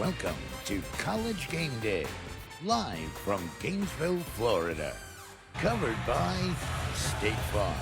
Welcome to College Game Day, live from Gainesville, Florida. Covered by State Farm.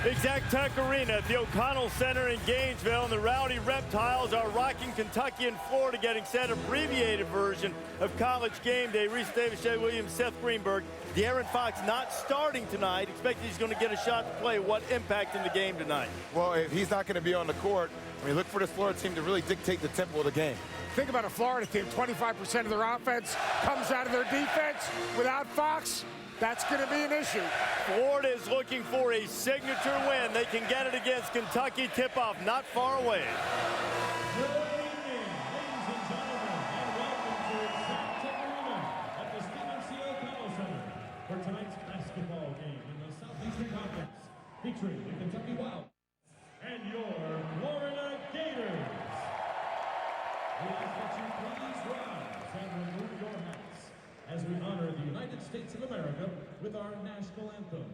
Exactech Arena at the O'Connell Center in Gainesville, and the Rowdy Reptiles are rocking Kentucky and Florida, getting set abbreviated version of College Game Day. Reese Davis, Jay Williams, Seth Greenberg. De'Aaron Fox not starting tonight. Expected he's going to get a shot to play. What impact in the game tonight? Well, if he's not going to be on the court, I mean, look for this Florida team to really dictate the tempo of the game. Think about a Florida team, 25% of their offense comes out of their defense. Without Fox, that's going to be an issue. Florida is looking for a signature win. They can get it against Kentucky. Tip-off not far away. Good evening, ladies and gentlemen, and welcome to Exactech Arena at the Stephen C. O'Connell Center for tonight's basketball game in the Southeastern Conference, featuring the Kentucky Wild and your Florida Gators. We ask that you please rise and remove your hats as we honor the United States of America with our national anthem.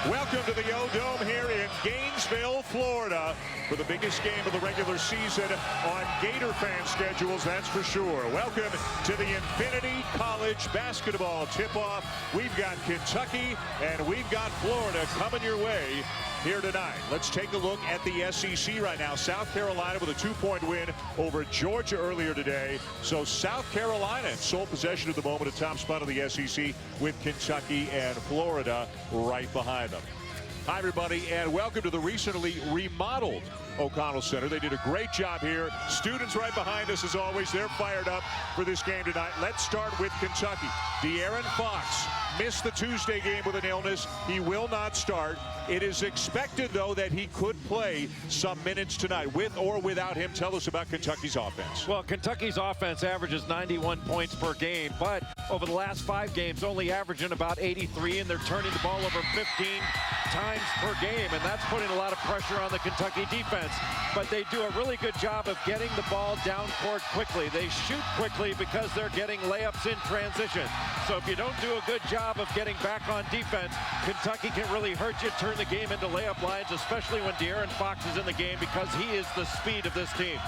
Welcome to the O-Dome here in Gainesville, Florida, for the biggest game of the regular season on Gator fan schedules, that's for sure. Welcome to the Infinity College basketball tip-off. We've got Kentucky and we've got Florida coming your way here tonight. Let's take a look at the SEC right now. South Carolina with a 2-point win over Georgia earlier today. So South Carolina in sole possession at the moment, a top spot of the SEC with Kentucky and Florida right behind them. Hi, everybody, and welcome to the recently remodeled O'Connell Center. They did a great job here. Students right behind us, as always. They're fired up for this game tonight. Let's start with Kentucky. De'Aaron Fox missed the Tuesday game with an illness. He will not start. It is expected, though, that he could play some minutes tonight. With or without him, tell us about Kentucky's offense. Well, Kentucky's offense averages 91 points per game, but over the last 5 games, only averaging about 83, and they're turning the ball over 15 times per game, and that's putting a lot of pressure on the Kentucky defense. But they do a really good job of getting the ball down court quickly. They shoot quickly because they're getting layups in transition. So if you don't do a good job of getting back on defense, Kentucky can really hurt you, turn the game into layup lines, especially when De'Aaron Fox is in the game, because he is the speed of this team.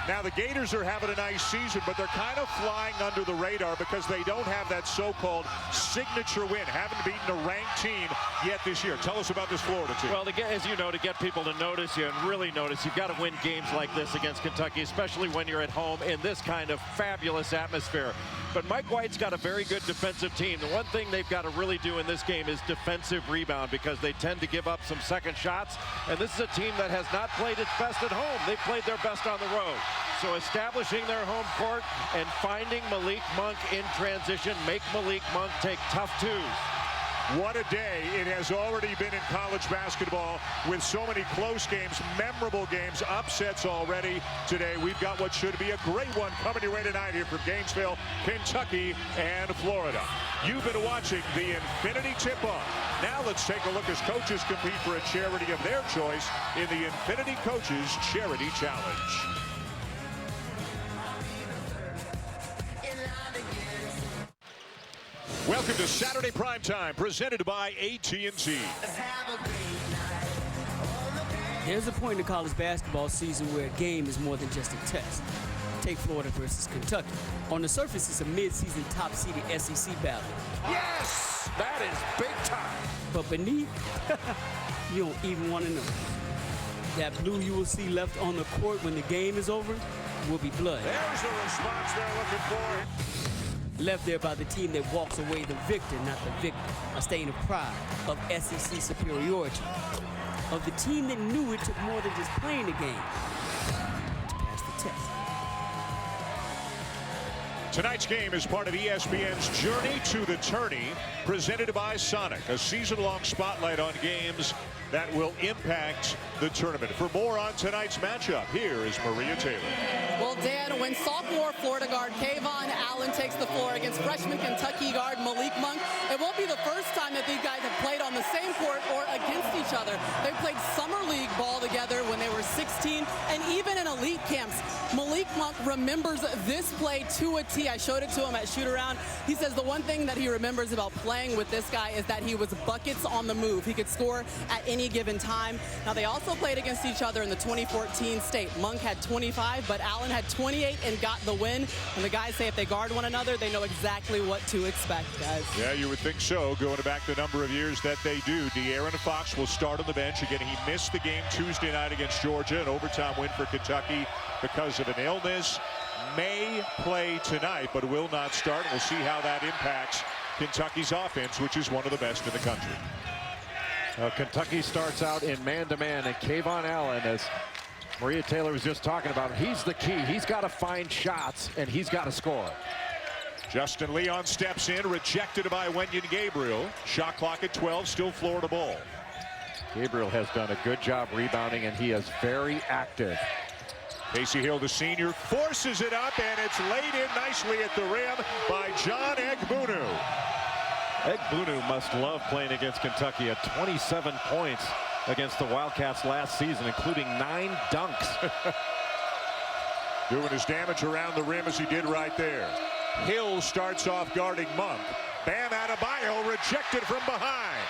Now, the Gators are having a nice season, but they're kind of flying under the radar because they don't have that so-called signature win. Haven't beaten a ranked team yet this year. Tell us about this Florida team. Well, as you know, to get people to notice you and really notice, you've got to win games like this against Kentucky, especially when you're at home in this kind of fabulous atmosphere. But Mike White's got a very good defensive team. The one thing they've got to really do in this game is defensive rebound, because they tend to give up some second shots. And this is a team that has not played its best at home. They've played their best on the road. So establishing their home court and finding Malik Monk in transition, make Malik Monk take tough twos. What a day it has already been in college basketball, with so many close games, memorable games, upsets already today. We've got what should be a great one coming your way tonight here from Gainesville, Kentucky, and Florida. You've been watching the Infinity Tip-Off. Now let's take a look as coaches compete for a charity of their choice in the Infinity Coaches Charity Challenge. Welcome to Saturday Primetime, presented by AT&T. There's a point in the college basketball season where a game is more than just a test. Take Florida versus Kentucky. On the surface, it's a mid-season top-seeded SEC battle. Yes! That is big time. But beneath, you don't even want to know. That blue you will see left on the court when the game is over will be blood. There's the response they're looking for. Left there by the team that walks away the victor, not the victim. A stain of pride, of SEC superiority, of the team that knew it took more than just playing the game to pass the test. Tonight's game is part of ESPN's Journey to the Tourney, presented by Sonic, a season-long spotlight on games that will impact the tournament. For more on tonight's matchup, here is Maria Taylor. Well, Dan, when sophomore Florida guard Kayvon Allen takes the floor against freshman Kentucky guard Malik Monk, it won't be the first time that these guys have played on the same court or against each other. They played summer league ball together when they were 16, and even in elite camps. Malik Monk remembers this play to a T. I showed it to him at shoot-around. He says the one thing that he remembers about playing with this guy is that he was buckets on the move. He could score at any given time. Now, they also played against each other in the 2014 state. Monk had 25, but Allen had 28 and got the win. And the guys say if they guard one another, they know exactly what to expect, guys. Yeah, you would think so, going back the number of years that they do. De'Aaron Fox will start on the bench. Again, he missed the game Tuesday night against Georgia, an overtime win for Kentucky because of an illness. May play tonight, but will not start. We'll see how that impacts Kentucky's offense, which is one of the best in the country. Kentucky starts out in man-to-man, and Kayvon Allen, as Maria Taylor was just talking about, he's the key. He's got to find shots, and he's got to score. Justin Leon steps in, rejected by Wenyen Gabriel. Shot clock at 12, still Florida ball. Gabriel has done a good job rebounding, and he is very active. Casey Hill, the senior, forces it up, and it's laid in nicely at the rim by John Egbunu. Egbunu must love playing against Kentucky at 27 points against the Wildcats last season, including 9 dunks. Doing his damage around the rim as he did right there. Hill starts off guarding Monk. Bam Adebayo rejected from behind.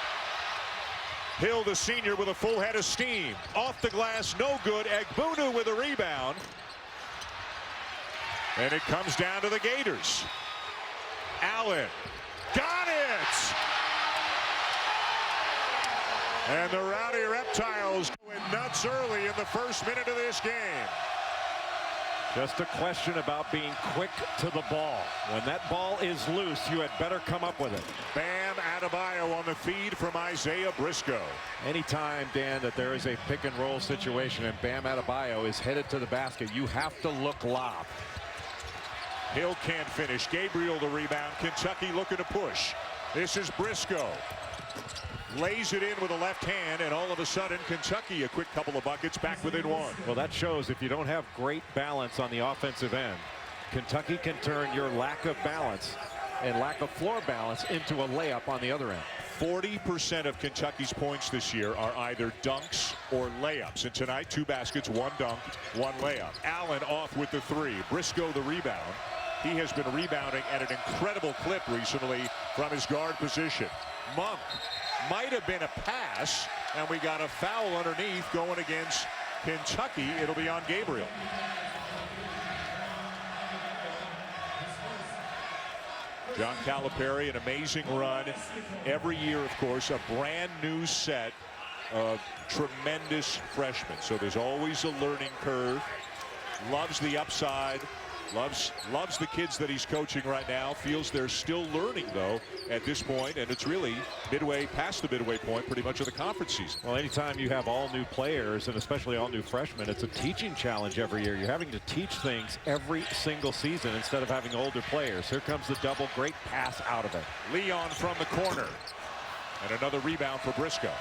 Hill, the senior, with a full head of steam. Off the glass, no good. Egbunu with a rebound. And it comes down to the Gators. Allen got it! And the Rowdy Reptiles going nuts early in the first minute of this game. Just a question about being quick to the ball. When that ball is loose, you had better come up with it. Bam Adebayo on the feed from Isaiah Briscoe. Anytime, Dan, that there is a pick and roll situation and Bam Adebayo is headed to the basket, you have to look lob. Hill can't finish. Gabriel the rebound. Kentucky looking to push. This is Briscoe. Lays it in with a left hand, and all of a sudden Kentucky a quick couple of buckets back within one. Well, that shows if you don't have great balance on the offensive end, Kentucky can turn your lack of balance and lack of floor balance into a layup on the other end. 40% of Kentucky's points this year are either dunks or layups. And tonight, 2 baskets, 1 dunk, 1 layup. Allen off with the 3. Briscoe the rebound. He has been rebounding at an incredible clip recently from his guard position. Monk might have been a pass, and we got a foul underneath going against Kentucky. It'll be on Gabriel. John Calipari, an amazing run. Every year, of course, a brand new set of tremendous freshmen. So there's always a learning curve. Loves the upside. Loves the kids that he's coaching right now. Feels they're still learning, though, at this point, and it's really past the midway point pretty much of the conference season. Well, anytime you have all new players, and especially all new freshmen, it's a teaching challenge every year. You're having to teach things every single season instead of having older players. Here comes the double. Great pass out of it. Leon from the corner. And another rebound for Briscoe.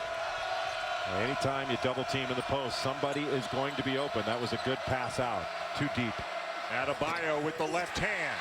Anytime you double team in the post, somebody is going to be open. That was a good pass out. Too deep. Adebayo with the left hand.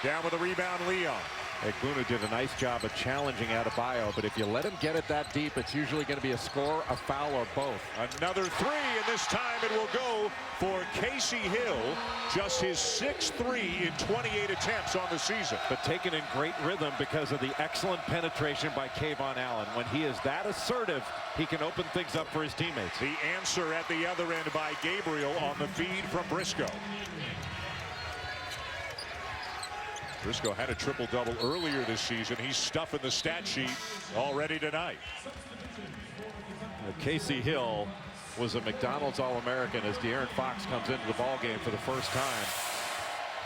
Down with the rebound, Leon. Egbunu did a nice job of challenging Adebayo, but if you let him get it that deep, it's usually going to be a score, a foul, or both. Another 3, and this time it will go for Casey Hill. Just his 6th 3 in 28 attempts on the season. But taken in great rhythm because of the excellent penetration by Kayvon Allen. When he is that assertive, he can open things up for his teammates. The answer at the other end by Gabriel on the feed from Briscoe. Briscoe had a triple-double earlier this season. He's stuffing the stat sheet already tonight. Casey Hill was a McDonald's All-American as De'Aaron Fox comes into the ballgame for the first time.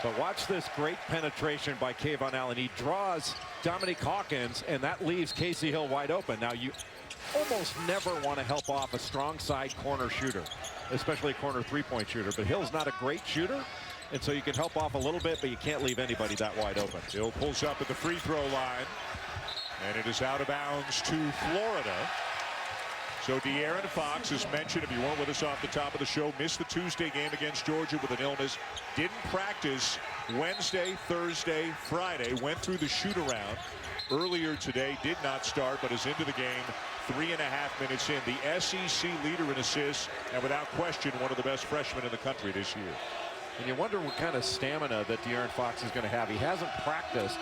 But watch this great penetration by Kayvon Allen. He draws Dominique Hawkins, and that leaves Casey Hill wide open. Now, you almost never want to help off a strong side corner shooter, especially a corner three-point shooter. But Hill's not a great shooter. And so you can help off a little bit, but you can't leave anybody that wide open. Hill pulls up at the free throw line, and it is out of bounds to Florida. So De'Aaron Fox, as mentioned, if you weren't with us off the top of the show, missed the Tuesday game against Georgia with an illness. Didn't practice Wednesday, Thursday, Friday. Went through the shoot-around earlier today. Did not start, but is into the game 3.5 minutes in. The SEC leader in assists, and without question, one of the best freshmen in the country this year. And you wonder what kind of stamina that De'Aaron Fox is going to have. He hasn't practiced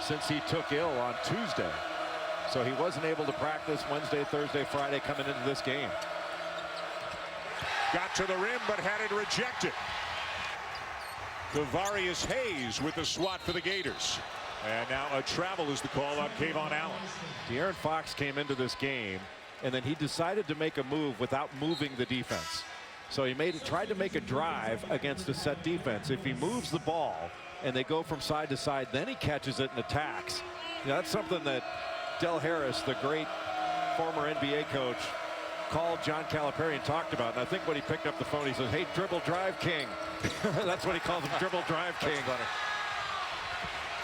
since he took ill on Tuesday. So he wasn't able to practice Wednesday, Thursday, Friday coming into this game. Got to the rim, but had it rejected. Kavarius Hayes with the swat for the Gators. And now a travel is the call on Kayvon Allen. De'Aaron Fox came into this game, and then he decided to make a move without moving the defense. So he tried to make a drive against a set defense. If he moves the ball and they go from side to side, then he catches it and attacks. You know, that's something that Del Harris, the great former NBA coach, called John Calipari and talked about. And I think when he picked up the phone, he said, "Hey, dribble drive king." That's what he called him, dribble drive king.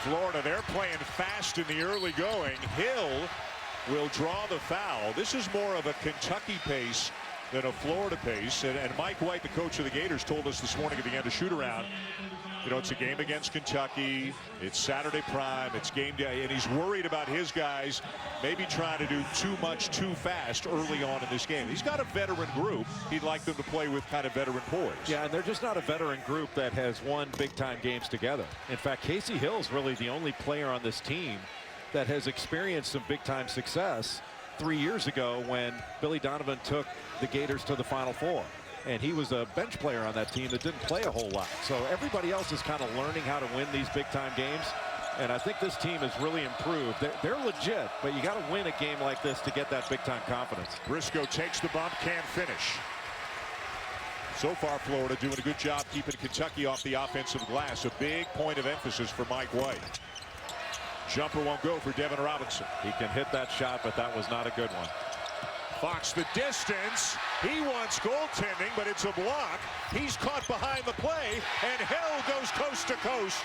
Florida, they're playing fast in the early going. Hill will draw the foul. This is more of a Kentucky pace than a Florida pace. And Mike White, the coach of the Gators, told us this morning at the end of shoot-around, you know, it's a game against Kentucky. It's Saturday prime. It's game day. And he's worried about his guys maybe trying to do too much too fast early on in this game. He's got a veteran group. He'd like them to play with kind of veteran poise. Yeah, and they're just not a veteran group that has won big-time games together. In fact, Casey Hill's really the only player on this team that has experienced some big-time success 3 years ago when Billy Donovan took the Gators to the Final Four. And he was a bench player on that team that didn't play a whole lot. So everybody else is kind of learning how to win these big-time games. And I think this team has really improved. They're legit, but you got to win a game like this to get that big-time confidence. Briscoe takes the bump, can't finish. So far, Florida doing a good job keeping Kentucky off the offensive glass. A big point of emphasis for Mike White. Jumper won't go for Devin Robinson. He can hit that shot, but that was not a good one. Fox the distance. He wants goaltending, but it's a block. He's caught behind the play, and Hill goes coast to coast.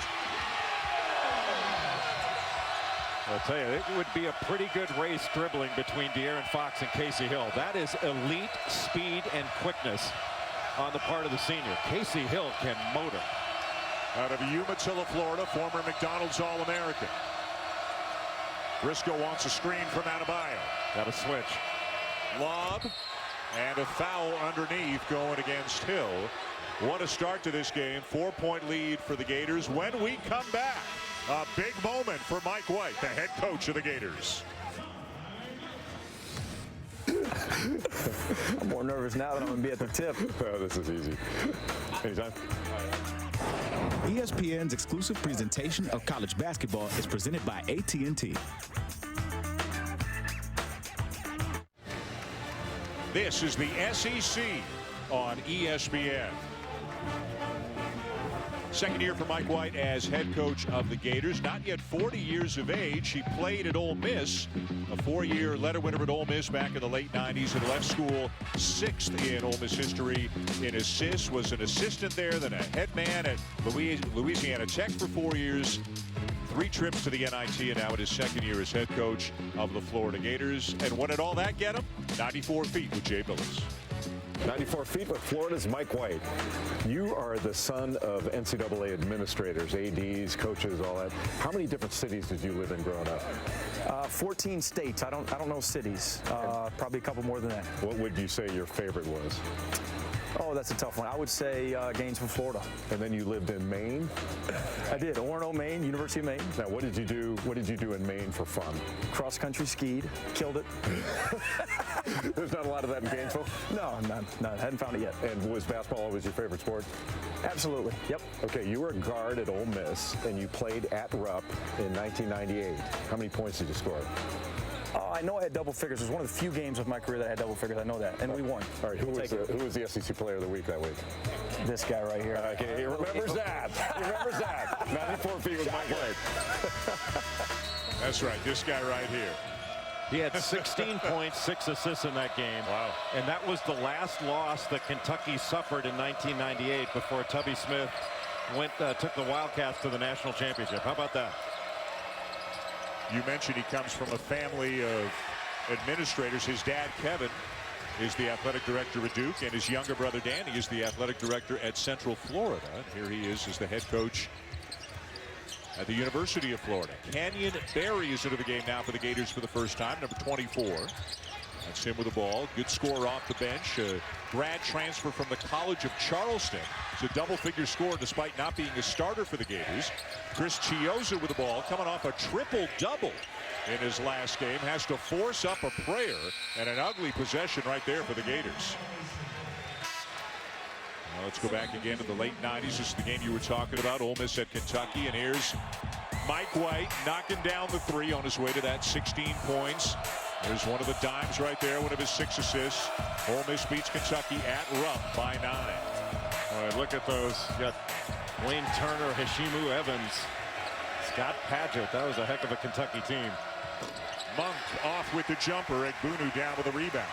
I'll tell you, it would be a pretty good race dribbling between De'Aaron Fox and Casey Hill. That is elite speed and quickness on the part of the senior. Casey Hill can motor. Out of Umatilla, Florida, former McDonald's All-American. Briscoe wants a screen from Adebayo. Got a switch. Lob and a foul underneath going against Hill. What a start to this game. 4-point lead for the Gators. When we come back, a big moment for Mike White, the head coach of the Gators. I'm more nervous now than I'm going to be at the tip. Oh, this is easy. Anytime. ESPN's exclusive presentation of college basketball is presented by AT&T. This is the SEC on ESPN. Second year for Mike White as head coach of the Gators. Not yet 40 years of age. He played at Ole Miss, a 4-year letter winner at Ole Miss back in the late 90s, and left school 6th in Ole Miss history in assists. Was an assistant there, then a head man at Louisiana Tech for 4 years. 3 trips to the NIT, and now in his second year as head coach of the Florida Gators. And what did all that get him? 94 feet with Jay Billis. 94 feet with Florida's Mike White. You are the son of NCAA administrators, ADs, coaches, all that. How many different cities did you live in growing up? 14 states. I don't know cities. Probably a couple more than that. What would you say your favorite was? Oh, that's a tough one. I would say Gainesville, Florida. And then you lived in Maine? I did. Orono, Maine, University of Maine. Now, what did you do? What did you do in Maine for fun? Cross country skied. Killed it. There's not a lot of that in Gainesville? No, none. Hadn't found it yet. And was basketball always your favorite sport? Absolutely. Yep. Okay, you were a guard at Ole Miss, and you played at Rupp in 1998. How many points did you score? Oh, I know I had double figures. It was one of the few games of my career that I had double figures. I know that, and we won. All right, who was the SEC Player of the Week that week? This guy right here. Okay, he remembers that. He remembers that. 94 feet with Mike White. That's right, this guy right here. He had 16 points, 6 assists in that game. Wow. And that was the last loss that Kentucky suffered in 1998 before Tubby Smith took the Wildcats to the national championship. How about that? You mentioned he comes from a family of administrators. His dad, Kevin, is the athletic director at Duke, and his younger brother, Danny, is the athletic director at Central Florida. And here he is as the head coach at the University of Florida. Kenyon Berry is into the game now for the Gators for the first time, number 24. That's him with the ball. Good score off the bench. Grad transfer from the College of Charleston. It's a double-figure score despite not being a starter for the Gators. Chris Chiozza with the ball, coming off a triple-double in his last game. Has to force up a prayer, and an ugly possession right there for the Gators. Now let's go back again to the late 90s. This is the game you were talking about, Ole Miss at Kentucky, and here's Mike White knocking down the three on his way to that 16 points. There's one of the dimes right there, one of his 6 assists. Ole Miss beats Kentucky at Rupp by 9. All right, look at those. You got Wayne Turner, Hashimu Evans, Scott Padgett. That was a heck of a Kentucky team. Monk off with the jumper. Egbunu down with a rebound.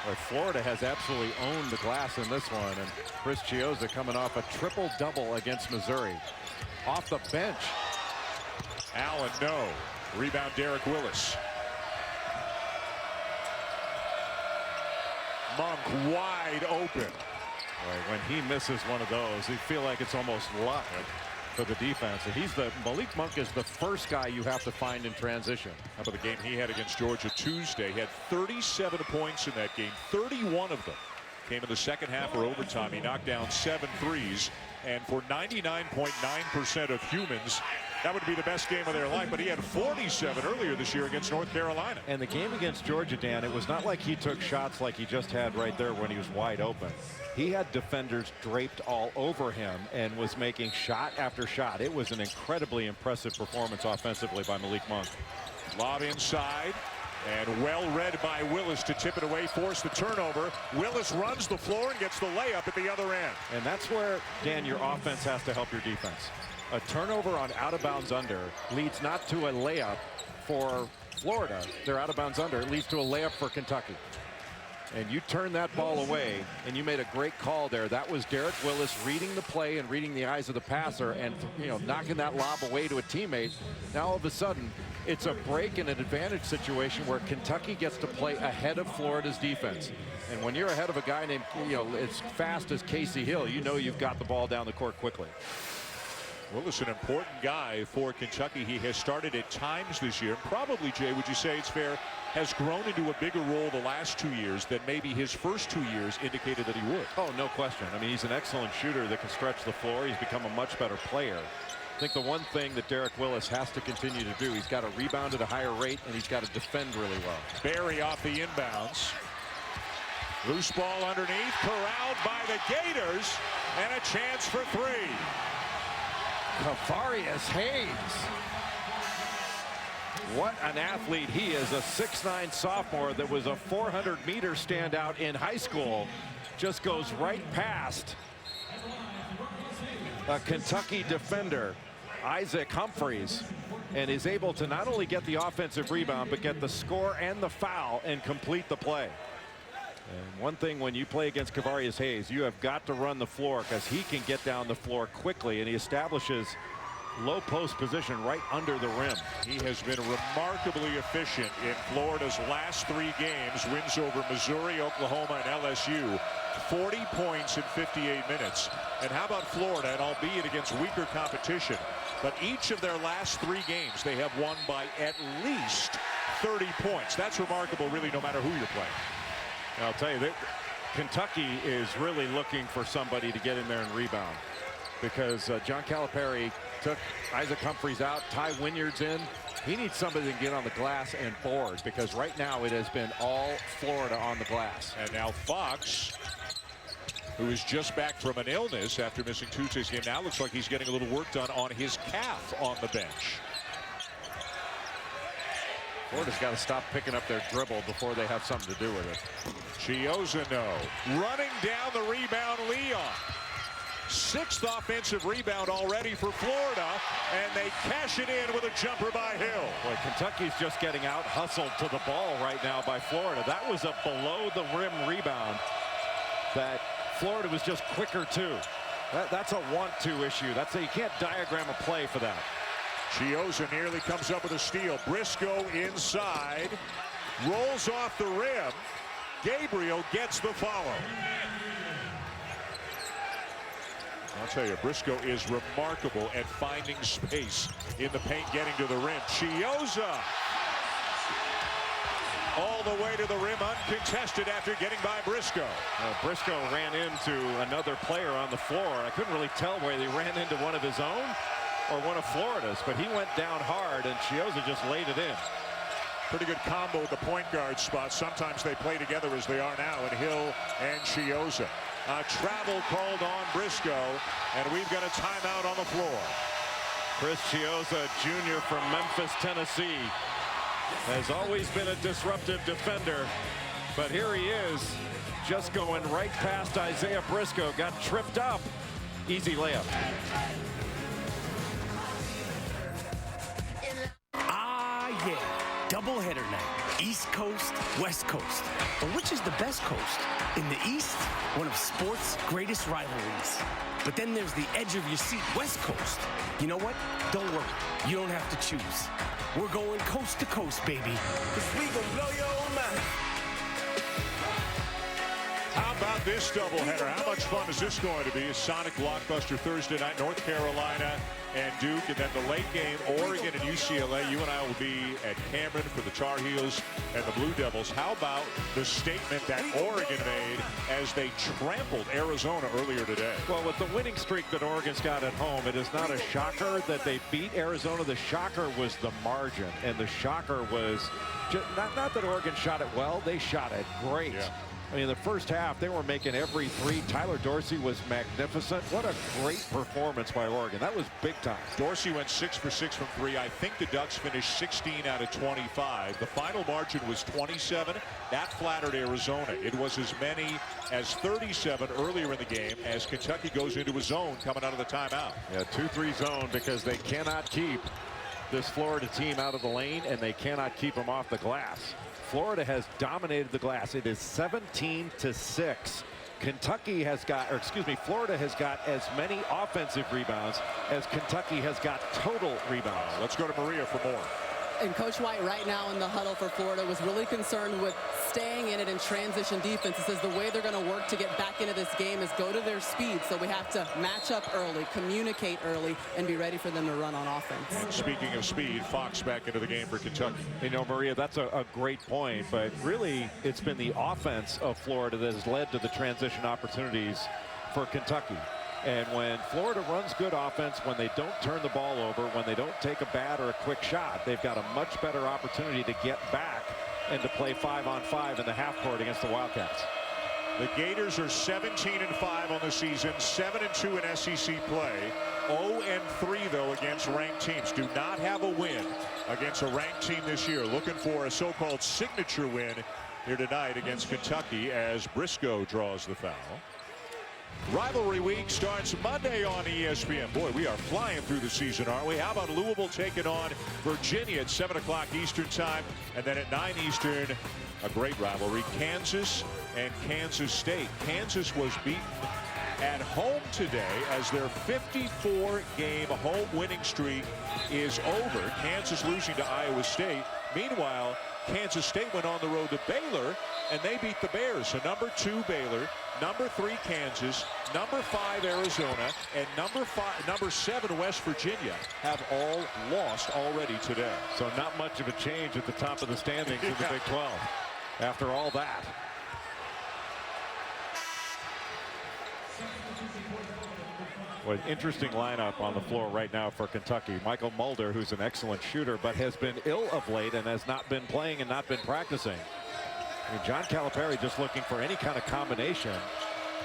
Well, Florida has absolutely owned the glass in this one, and Chris Chiozza coming off a triple-double against Missouri. Off the bench. Allen, no. Rebound, Derek Willis. Monk wide open. Right, when he misses one of those, you feel like it's almost luck for the defense. And Malik Monk is the first guy you have to find in transition. How about the game he had against Georgia Tuesday? He had 37 points in that game. 31 of them came in the second half or overtime. He knocked down 7 threes. And for 99.9% of humans, that would be the best game of their life. But he had 47 earlier this year against North Carolina. And the game against Georgia, Dan, it was not like he took shots like he just had right there when he was wide open. He had defenders draped all over him and was making shot after shot. It was an incredibly impressive performance offensively by Malik Monk. Lob inside. And well read by Willis to tip it away, force the turnover. Willis runs the floor and gets the layup at the other end. And that's where, Dan, your offense has to help your defense. A turnover on out-of-bounds under leads not to a layup for Florida. They're out-of-bounds under. It leads to a layup for Kentucky. And you turn that ball away, and you made a great call there. That was Derek Willis reading the play and reading the eyes of the passer and, knocking that lob away to a teammate. Now, all of a sudden, it's a break and an advantage situation where Kentucky gets to play ahead of Florida's defense. And when you're ahead of a guy named, as fast as Casey Hill, you've got the ball down the court quickly. Willis, an important guy for Kentucky. He has started at times this year. Probably, Jay, would you say it's fair, has grown into a bigger role the last 2 years than maybe his first 2 years indicated that he would. Oh, no question. I mean, he's an excellent shooter that can stretch the floor. He's become a much better player. I think the one thing that Derek Willis has to continue to do, he's got to rebound at a higher rate, and he's got to defend really well. Barry off the inbounds. Loose ball underneath, corralled by the Gators, and a chance for 3. Kavarius Hayes. What an athlete he is. A 6'9" sophomore that was a 400-meter standout in high school. Just goes right past a Kentucky defender, Isaac Humphries, and is able to not only get the offensive rebound, but get the score and the foul and complete the play. And one thing when you play against Kavarius Hayes, you have got to run the floor because he can get down the floor quickly, and he establishes low post position right under the rim. He has been remarkably efficient in Florida's last 3 games. Wins over Missouri, Oklahoma, and LSU. 40 points in 58 minutes. And how about Florida, and albeit against weaker competition, but each of their last 3 games they have won by at least 30 points. That's remarkable, really, no matter who you're playing. I'll tell you that Kentucky is really looking for somebody to get in there and rebound, because John Calipari took Isaac Humphries out, Ty Wynyard's in. He needs somebody to get on the glass and board, because right now it has been all Florida on the glass. And now Fox, who is just back from an illness after missing Tuesday's game, now looks like he's getting a little work done on his calf on the bench. Florida's got to stop picking up their dribble before they have something to do with it. Chiozza, no. Running down the rebound, Leon. 6th offensive rebound already for Florida, and they cash it in with a jumper by Hill. Boy, Kentucky's just getting out hustled to the ball right now by Florida. That was a below the rim rebound that Florida was just quicker to. That's a want-to issue. You can't diagram a play for that. Chiozza nearly comes up with a steal. Briscoe inside, rolls off the rim. Gabriel gets the follow. I'll tell you, Briscoe is remarkable at finding space in the paint, getting to the rim. Chiozza all the way to the rim uncontested after getting by Briscoe. Briscoe ran into another player on the floor. I couldn't really tell whether he ran into one of his own or one of Florida's, but he went down hard and Chiozza just laid it in. Pretty good combo at the point guard spot. Sometimes they play together as they are now, and Hill and Chiozza. Travel called on Briscoe, and we've got a timeout on the floor. Chris Chiozza Jr. from Memphis, Tennessee, has always been a disruptive defender, but here he is, just going right past Isaiah Briscoe. Got tripped up. Easy layup. Yeah, doubleheader night. East Coast, West Coast. But which is the best coast? In the East, one of sports' greatest rivalries. But then there's the edge of your seat, West Coast. You know what? Don't worry. You don't have to choose. We're going coast to coast, baby. 'Cause we gon' blow your mind. How about this doubleheader? How much fun is this going to be? A Sonic blockbuster Thursday night, North Carolina and Duke, and then the late game, Oregon and UCLA. You and I will be at Cameron for the Tar Heels and the Blue Devils. How about the statement that Oregon made as they trampled Arizona earlier today? Well, with the winning streak that Oregon's got at home, it is not a shocker that they beat Arizona. The shocker was the margin, and the shocker was just, not that Oregon shot it well. They shot it great. Yeah. I mean, the first half, they were making every three. Tyler Dorsey was magnificent. What a great performance by Oregon. That was big time. Dorsey went 6 for 6 from 3. I think the Ducks finished 16 out of 25. The final margin was 27. That flattered Arizona. It was as many as 37 earlier in the game as Kentucky goes into a zone coming out of the timeout. Yeah, 2-3 zone because they cannot keep this Florida team out of the lane, and they cannot keep them off the glass. Florida has dominated the glass. It is 17-6. Kentucky has got, or excuse me, Florida has got as many offensive rebounds as Kentucky has got total rebounds. Let's go to Maria for more. And Coach White right now in the huddle for Florida was really concerned with staying in it in transition defense. He says the way they're going to work to get back into this game is go to their speed. So we have to match up early, communicate early, and be ready for them to run on offense. And speaking of speed, Fox back into the game for Kentucky. You know, Maria, that's a great point, but really it's been the offense of Florida that has led to the transition opportunities for Kentucky. And when Florida runs good offense, when they don't turn the ball over, when they don't take a bad or a quick shot, they've got a much better opportunity to get back and to play 5-on-5 in the half court against the Wildcats. The Gators are 17-5 on the season, 7-2 in SEC play, 0-3 though against ranked teams. Do not have a win against a ranked team this year. Looking for a so-called signature win here tonight against Kentucky as Briscoe draws the foul. Rivalry week starts Monday on ESPN. Boy, we are flying through the season, aren't we? How about Louisville taking on Virginia at 7 o'clock Eastern time, and then at 9 Eastern, a great rivalry, Kansas and Kansas State. Kansas was beaten at home today as their 54-game home winning streak is over. Kansas losing to Iowa State. Meanwhile, Kansas State went on the road to Baylor, and they beat the Bears. So number 2 Baylor, number 3 Kansas, number 5 Arizona, and number 7 West Virginia have all lost already today. So not much of a change at the top of the standings in the Big 12 after all that. What an interesting lineup on the floor right now for Kentucky. Michael Mulder, who's an excellent shooter, but has been ill of late and has not been playing and not been practicing. I mean, John Calipari just looking for any kind of combination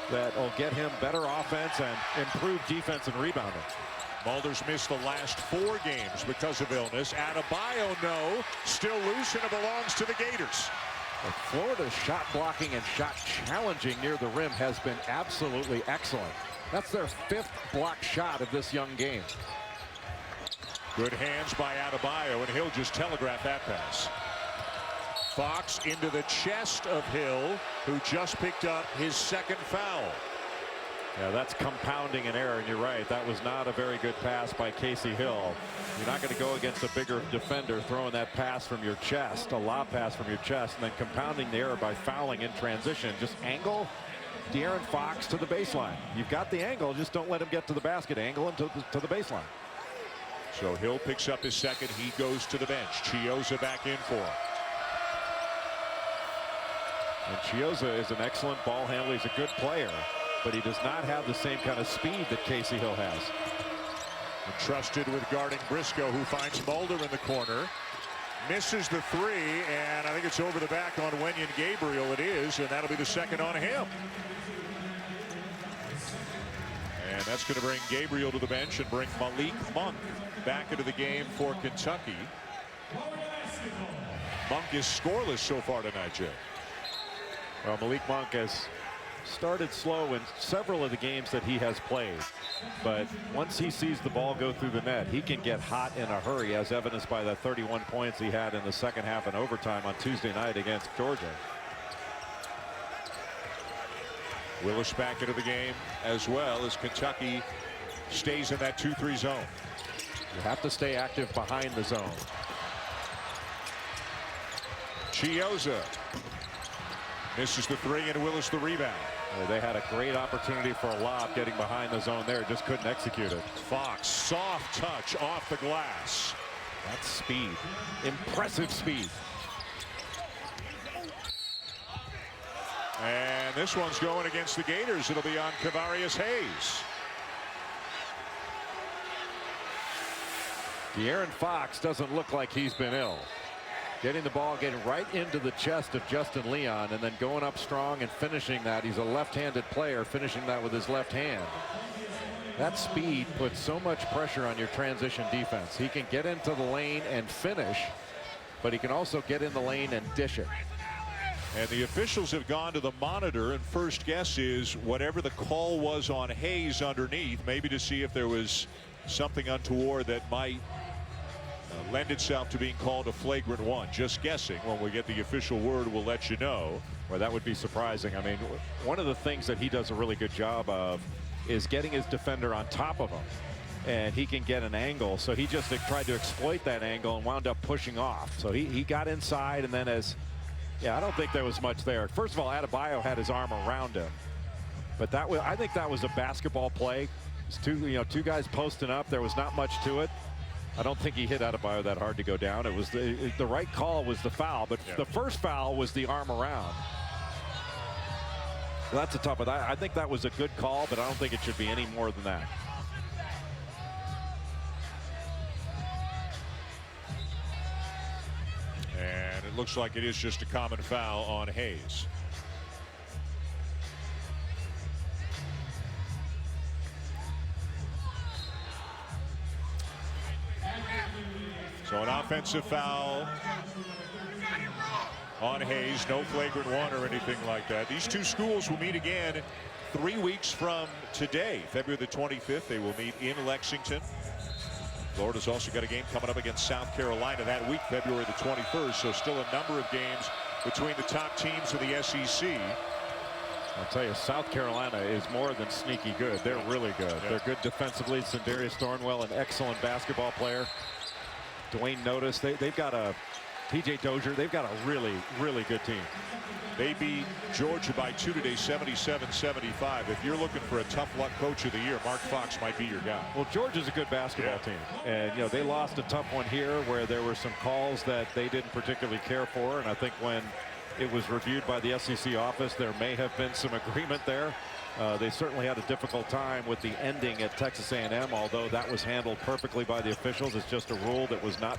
that will get him better offense and improve defense and rebounding. Mulder's missed the last 4 games because of illness. Adebayo, no, still loose, and it belongs to the Gators. Florida's shot blocking and shot challenging near the rim has been absolutely excellent. That's their 5th block shot of this young game. Good hands by Adebayo, and Hill just telegraphed that pass. Fox into the chest of Hill, who just picked up his 2nd foul. Yeah, that's compounding an error, and you're right. That was not a very good pass by Casey Hill. You're not going to go against a bigger defender throwing that pass from your chest, a lob pass from your chest, and then compounding the error by fouling in transition. Just angle De'Aaron Fox to the baseline. You've got the angle, just don't let him get to the basket. Angle him to the baseline. So Hill picks up his 2nd. He goes to the bench. Chiozza back in for him. And Chiozza is an excellent ball handler. He's a good player, but he does not have the same kind of speed that Casey Hill has. Entrusted with guarding Briscoe, who finds Mulder in the corner. Misses the three, and I think it's over the back on Wenyen Gabriel. It is, and that'll be the second on him. And that's going to bring Gabriel to the bench and bring Malik Monk back into the game for Kentucky. Monk is scoreless so far tonight, Joe. Well, Malik Monk has started slow in several of the games that he has played, but once he sees the ball go through the net, he can get hot in a hurry, as evidenced by the 31 points he had in the second half and overtime on Tuesday night against Georgia. Willis back into the game as well as Kentucky stays in that 2-3 zone. You have to stay active behind the zone. Chiozza misses the three, and Willis the rebound. They had a great opportunity for a lob getting behind the zone there, just couldn't execute it. Fox, soft touch off the glass. That's speed, impressive speed. And this one's going against the Gators. It'll be on Kavarius Hayes. De'Aaron Fox doesn't look like he's been ill. Getting the ball, getting right into the chest of Justin Leon, and then going up strong and finishing that. He's a left-handed player, finishing that with his left hand. That speed puts so much pressure on your transition defense. He can get into the lane and finish, but he can also get in the lane and dish it. And the officials have gone to the monitor, and first guess is whatever the call was on Hayes underneath, maybe to see if there was something untoward that might lend itself to being called a flagrant one. Just guessing. When we get the official word, we'll let you know. Well, that would be surprising. I mean, one of the things that he does a really good job of is getting his defender on top of him, and he can get an angle. So he just tried to exploit that angle and wound up pushing off. So he got inside, and then I don't think there was much there. First of all, Adebayo had his arm around him, but I think that was a basketball play. It's two guys posting up. There was not much to it. I don't think he hit Adebayo that hard to go down. It was the right call was the foul, but the first foul was the arm around. Well, that's a tough one. I think that was a good call, but I don't think it should be any more than that. And it looks like it is just a common foul on Hayes. So an offensive foul on Hayes, no flagrant one or anything like that. These two schools will meet again 3 weeks from today, February the 25th. They will meet in Lexington. Florida's also got a game coming up against South Carolina that week, February the 21st. So still a number of games between the top teams of the SEC. I'll tell you, South Carolina is more than sneaky good. They're really good. Yeah. They're good defensively. Sindarius Thornwell, an excellent basketball player. Dwayne Notice, they've got a PJ Dozier. They've got a really, really good team. They beat Georgia by 2 today, 77-75. If you're looking for a tough luck coach of the year, Mark Fox might be your guy. Well, Georgia's a good basketball team. And, they lost a tough one here where there were some calls that they didn't particularly care for. And I think when it was reviewed by the SEC office, there may have been some agreement there. They certainly had a difficult time with the ending at Texas A&M, although that was handled perfectly by the officials. It's just a rule that was not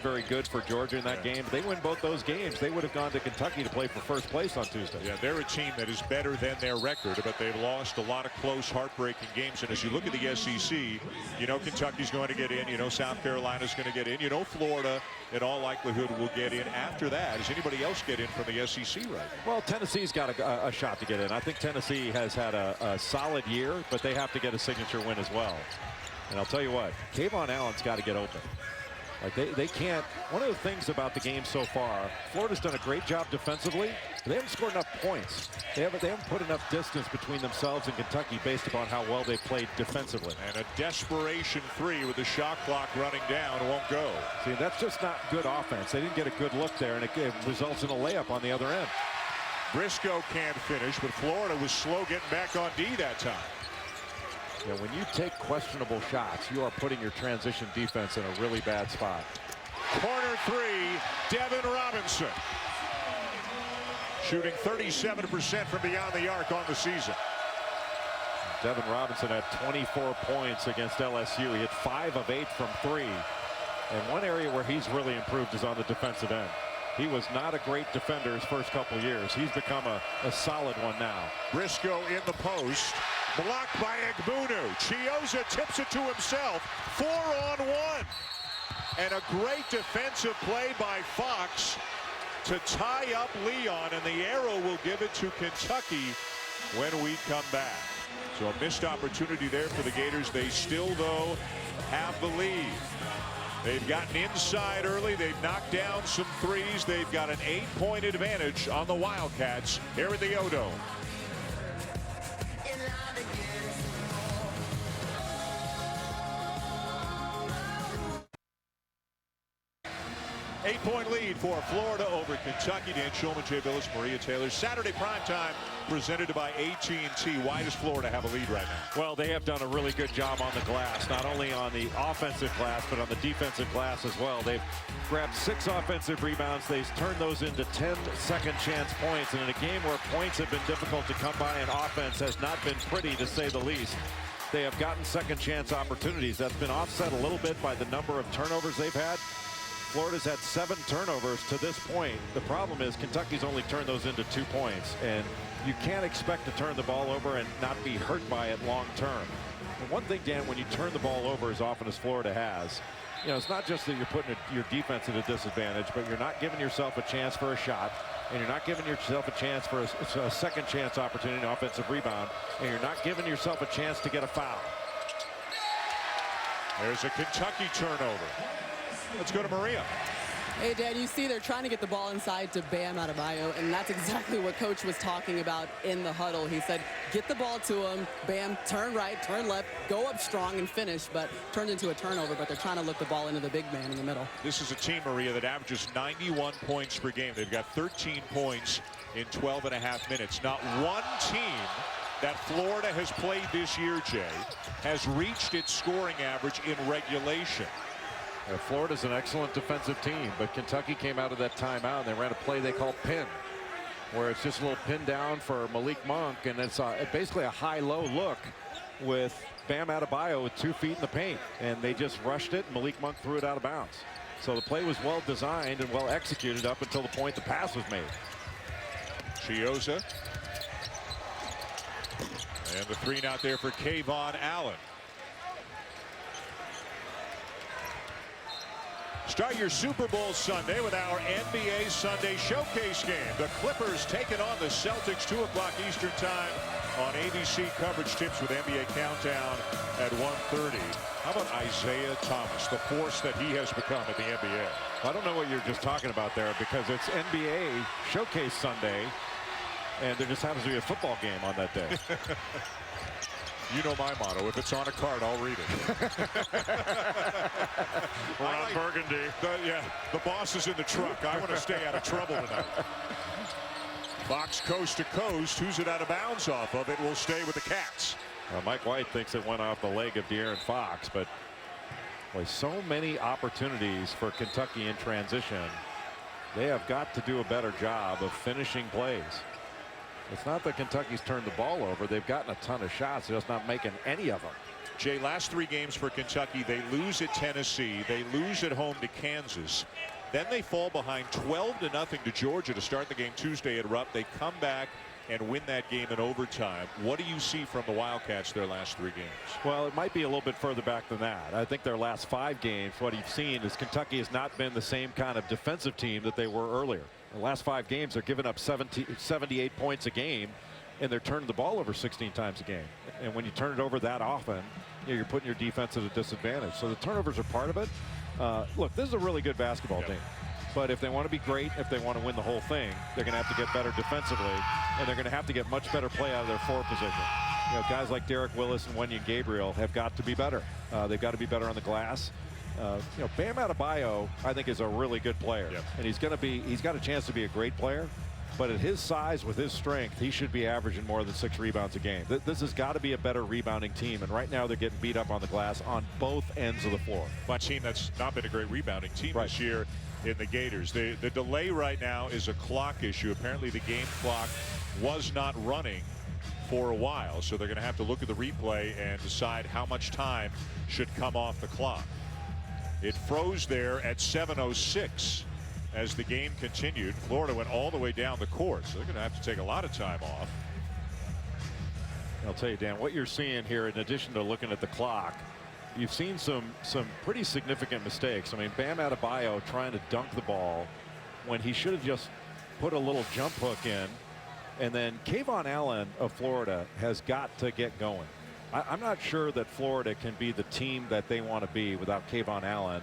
very good for Georgia in that game. If they win both those games, they would have gone to Kentucky to play for first place on Tuesday. Yeah, they're a team that is better than their record, but they've lost a lot of close, heartbreaking games. And as you look at the SEC, Kentucky's going to get in. South Carolina's going to get in. Florida, in all likelihood, will get in. After that, does anybody else get in from the SEC right now? Well, Tennessee's got a shot to get in. I think Tennessee has had a solid year, but they have to get a signature win as well. And I'll tell you what, Kayvon Allen's got to get open. Like they can't. One of the things about the game so far, Florida's done a great job defensively, but they haven't scored enough points. They haven't put enough distance between themselves and Kentucky based upon how well they played defensively. And a desperation three with the shot clock running down won't go. See, that's just not good offense. They didn't get a good look there, and it results in a layup on the other end. Briscoe can't finish, but Florida was slow getting back on D that time. Yeah, when you take questionable shots, you are putting your transition defense in a really bad spot. Corner three, Devin Robinson. shooting 37% from beyond the arc on the season. Devin Robinson had 24 points against LSU. He had 5 of 8 from 3. And one area where he's really improved is on the defensive end. He was not a great defender his first couple years. He's become a solid one now. Briscoe in the post. Blocked by Egbunu. Chiozza tips it to himself. 4-on-1. And a great defensive play by Fox to tie up Leon. And the arrow will give it to Kentucky when we come back. So a missed opportunity there for the Gators. They still, though, have the lead. They've gotten inside early. They've knocked down some threes. They've got an 8-point advantage on the Wildcats here at the O-Dome. Eight-point lead for Florida over Kentucky. Dan Shulman, Jay Billis, Maria Taylor. Saturday primetime presented by AT&T. Why does Florida have a lead right now? Well, they have done a really good job on the glass, not only on the offensive glass, but on the defensive glass as well. They've grabbed 6 offensive rebounds. They've turned those into 10 second chance points. And in a game where points have been difficult to come by and offense has not been pretty, to say the least, they have gotten second chance opportunities. That's been offset a little bit by the number of turnovers they've had. Florida's had 7 turnovers to this point. The problem is Kentucky's only turned those into 2 points, and you can't expect to turn the ball over and not be hurt by it long term. And one thing, Dan, when you turn the ball over as often as Florida has, you know, it's not just that you're putting your defense at a disadvantage, but you're not giving yourself a chance for a shot, and you're not giving yourself a chance for a second chance opportunity, an offensive rebound, and you're not giving yourself a chance to get a foul. There's a Kentucky turnover. Let's go to Maria. Hey, Dan, you see they're trying to get the ball inside to Bam Adebayo, and that's exactly what Coach was talking about in the huddle. He said, get the ball to him, Bam, turn right, turn left, go up strong and finish, but turned into a turnover, but they're trying to look the ball into the big man in the middle. This is a team, Maria, that averages 91 points per game. They've got 13 points in 12.5 minutes. Not one team that Florida has played this year, Jay, has reached its scoring average in regulation. Florida's an excellent defensive team, but Kentucky came out of that timeout and they ran a play they call pin, where it's just a little pin down for Malik Monk, and it's basically a high-low look with Bam Adebayo with 2 feet in the paint, and they just rushed it, and Malik Monk threw it out of bounds. So the play was well designed and well executed up until the point the pass was made. Chiozza. And the 3 out there for Kayvon Allen. Start your Super Bowl Sunday with our NBA Sunday Showcase game. The Clippers taking on the Celtics, 2 o'clock Eastern Time on ABC. Coverage tips with NBA Countdown at 1:30. How about Isaiah Thomas, the force that he has become at the NBA? I don't know what you're just talking about there, because it's NBA Showcase Sunday, and there just happens to be a football game on that day. You know my motto. If it's on a card, I'll read it. We're on Burgundy. The boss is in the truck. I want to stay out of trouble tonight. Fox coast to coast. Who's it out of bounds off of? It will stay with the Cats. Mike White thinks it went off the leg of De'Aaron Fox, but boy, so many opportunities for Kentucky in transition. They have got to do a better job of finishing plays. It's not that Kentucky's turned the ball over. They've gotten a ton of shots. They're just not making any of them. Jay, last 3 games for Kentucky, they lose at Tennessee. They lose at home to Kansas. Then they fall behind 12-0 to Georgia to start the game Tuesday at Rupp. They come back and win that game in overtime. What do you see from the Wildcats their last 3 games? Well, it might be a little bit further back than that. I think their last 5 games, what you've seen is Kentucky has not been the same kind of defensive team that they were earlier. The last 5 games, they're giving up 78 points a game, and they're turning the ball over 16 times a game. And when you turn it over that often, you're putting your defense at a disadvantage. So the turnovers are part of it. Look, this is a really good basketball team. But if they want to be great, if they want to win the whole thing, they're going to have to get better defensively, and they're going to have to get much better play out of their forward position. You know, guys like Derek Willis and Wenyen Gabriel have got to be better. They've got to be better on the glass. You know, Bam Adebayo, I think, is a really good player, and he's got a chance to be a great player. But at his size, with his strength, he should be averaging more than 6 rebounds a game. This has got to be a better rebounding team. And right now they're getting beat up on the glass on both ends of the floor. My team that's not been a great rebounding team this year in the Gators. The delay right now is a clock issue. Apparently the game clock was not running for a while. So they're going to have to look at the replay and decide how much time should come off the clock. It froze there at 7:06. As the game continued. Florida went all the way down the court, so they're going to have to take a lot of time off. I'll tell you, Dan, what you're seeing here, in addition to looking at the clock, you've seen some pretty significant mistakes. I mean, Bam Adebayo trying to dunk the ball when he should have just put a little jump hook in. And then Kayvon Allen of Florida has got to get going. I'm not sure that Florida can be the team that they want to be without Kayvon Allen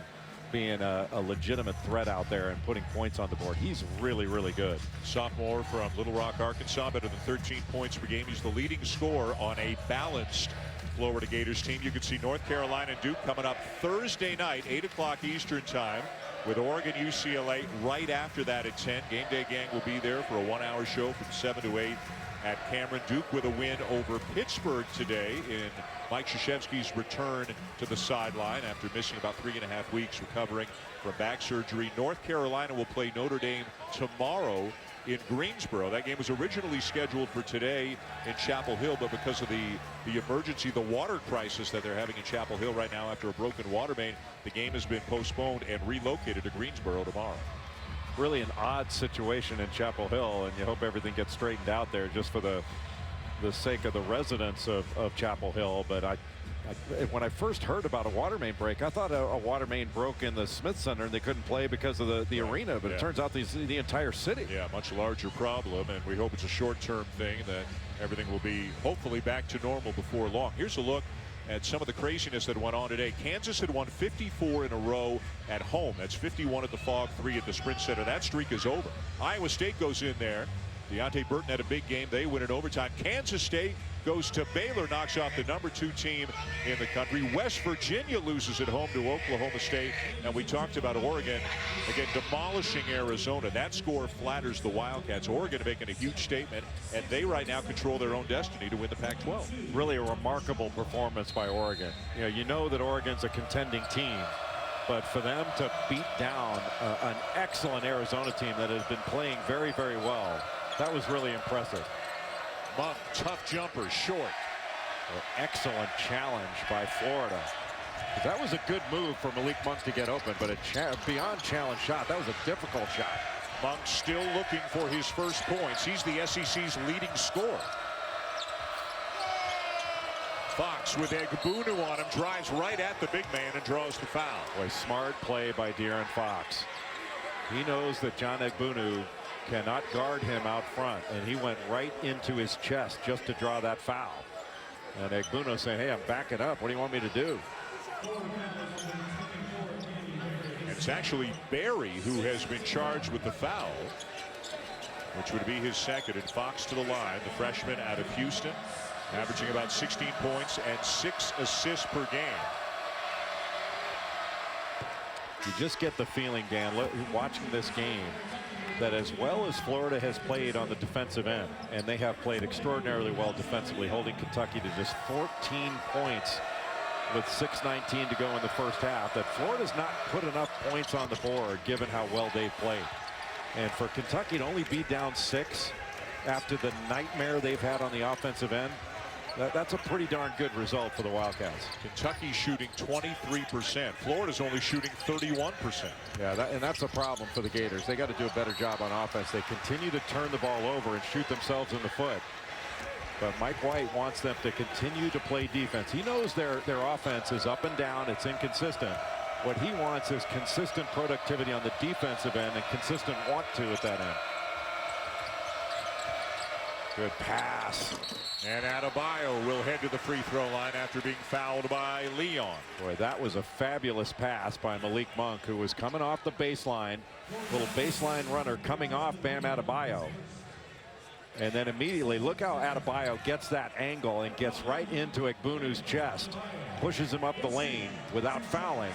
being a legitimate threat out there and putting points on the board. He's really, really good. Sophomore from Little Rock, Arkansas, better than 13 points per game. He's the leading scorer on a balanced Florida Gators team. You can see North Carolina and Duke coming up Thursday night, 8 o'clock Eastern time, with Oregon UCLA right after that at 10. Game Day Gang will be there for a 1-hour show from 7 to 8 at Cameron. Duke with a win over Pittsburgh today in Mike Krzyzewski's return to the sideline after missing about 3.5 weeks recovering from back surgery. North Carolina will play Notre Dame tomorrow in Greensboro. That game was originally scheduled for today in Chapel Hill, but because of the emergency, the water crisis that they're having in Chapel Hill right now after a broken water main, the game has been postponed and relocated to Greensboro tomorrow. Really an odd situation in Chapel Hill, and you hope everything gets straightened out there just for the sake of the residents of Chapel Hill. But when I first heard about a water main break, I thought a water main broke in the Smith Center and they couldn't play because of the arena, but it turns out the entire city. Yeah, much larger problem, and we hope it's a short-term thing, that everything will be hopefully back to normal before long. Here's a look at some of the craziness that went on today. Kansas had won 54 in a row at home. That's 51 at the Fog, 3 at the Sprint Center. That streak is over. Iowa State goes in there. Deontay Burton had a big game. They win in overtime. Kansas State goes to Baylor, knocks off the #2 team in the country. West Virginia loses at home to Oklahoma State. And we talked about Oregon, again, demolishing Arizona. That score flatters the Wildcats. Oregon making a huge statement, and they right now control their own destiny to win the Pac-12. Really a remarkable performance by Oregon. You know that Oregon's a contending team, but for them to beat down an excellent Arizona team that has been playing very, very well, that was really impressive. Monk, tough jumper, short. Excellent challenge by Florida. That was a good move for Malik Monk to get open, but a beyond challenge shot. That was a difficult shot. Monk still looking for his first points. He's the SEC's leading scorer. Fox with Egbunu on him, drives right at the big man and draws the foul. Boy, smart play by De'Aaron Fox. He knows that John Egbunu cannot guard him out front, and he went right into his chest just to draw that foul. And Egbunu saying, hey, I'm backing up. What do you want me to do? It's actually Barry who has been charged with the foul, which would be his second. And Fox to the line, the freshman out of Houston, averaging about 16 points and 6 assists per game. You just get the feeling, Dan, watching this game, that as well as Florida has played on the defensive end, and they have played extraordinarily well defensively, holding Kentucky to just 14 points with 6:19 to go in the first half, that Florida's not put enough points on the board given how well they've played. And for Kentucky to only be down 6 after the nightmare they've had on the offensive end, that's a pretty darn good result for the Wildcats. Kentucky shooting 23%. Florida's only shooting 31%. Yeah, and that's a problem for the Gators. They got to do a better job on offense. They continue to turn the ball over and shoot themselves in the foot. But Mike White wants them to continue to play defense. He knows their offense is up and down. It's inconsistent. What he wants is consistent productivity on the defensive end and consistent want to at that end. Good pass. And Adebayo will head to the free throw line after being fouled by Leon. Boy, that was a fabulous pass by Malik Monk, who was coming off the baseline. Little baseline runner coming off Bam Adebayo. And then immediately, look how Adebayo gets that angle and gets right into Egbunu's chest. Pushes him up the lane without fouling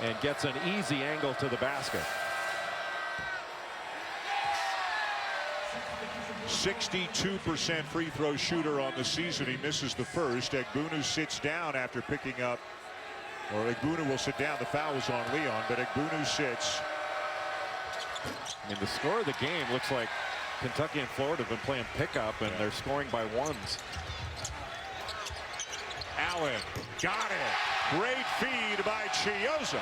and gets an easy angle to the basket. 62% free throw shooter on the season. He misses the first. Egbunu sits down after picking up, or Egbunu will sit down. The foul was on Leon, but Egbunu sits. I mean, the score of the game looks like Kentucky and Florida have been playing pickup, and they're scoring by ones. Allen got it. Great feed by Chiozza.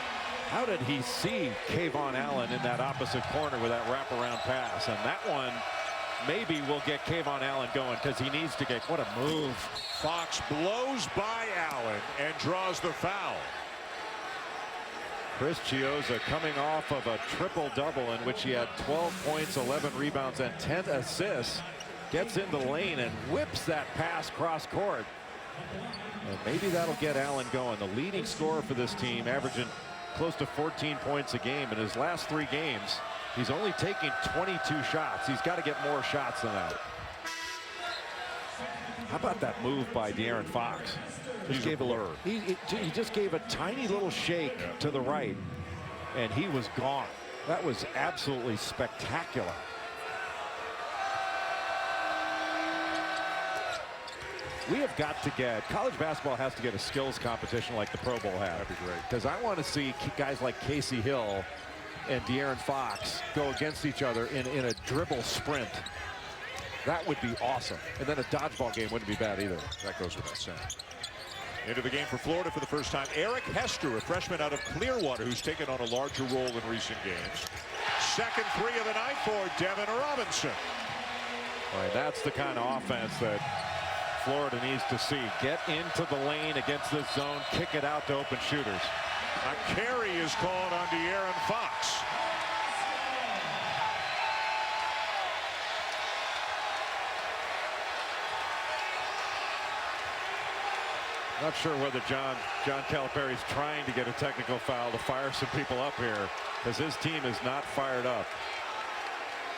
How did he see Kayvon Allen in that opposite corner with that wraparound pass? And that one maybe will get Kayvon Allen going, because he needs to get, what a move. Fox blows by Allen and draws the foul. Chris Chiozza coming off of a triple-double in which he had 12 points, 11 rebounds, and 10 assists. Gets into the lane and whips that pass cross court. And maybe that'll get Allen going. The leading scorer for this team, averaging close to 14 points a game. In his last 3 games, he's only taking 22 shots. He's got to get more shots than that. How about that move by De'Aaron Fox? He just gave a tiny little shake to the right, and he was gone. That was absolutely spectacular. We have got to get, college basketball has to get a skills competition like the Pro Bowl had. That'd be great. Because I want to see guys like Casey Hill and De'Aaron Fox go against each other in a dribble sprint. That would be awesome. And then a dodgeball game wouldn't be bad either. That goes without saying. Into the game for Florida for the first time, Eric Hester, a freshman out of Clearwater, who's taken on a larger role in recent games. Second 3 of the night for Devin Robinson. All right, that's the kind of offense that Florida needs to see. Get into the lane against this zone, kick it out to open shooters. A carry is called on De'Aaron Fox. Not sure whether John Calipari's trying to get a technical foul to fire some people up here, because his team is not fired up.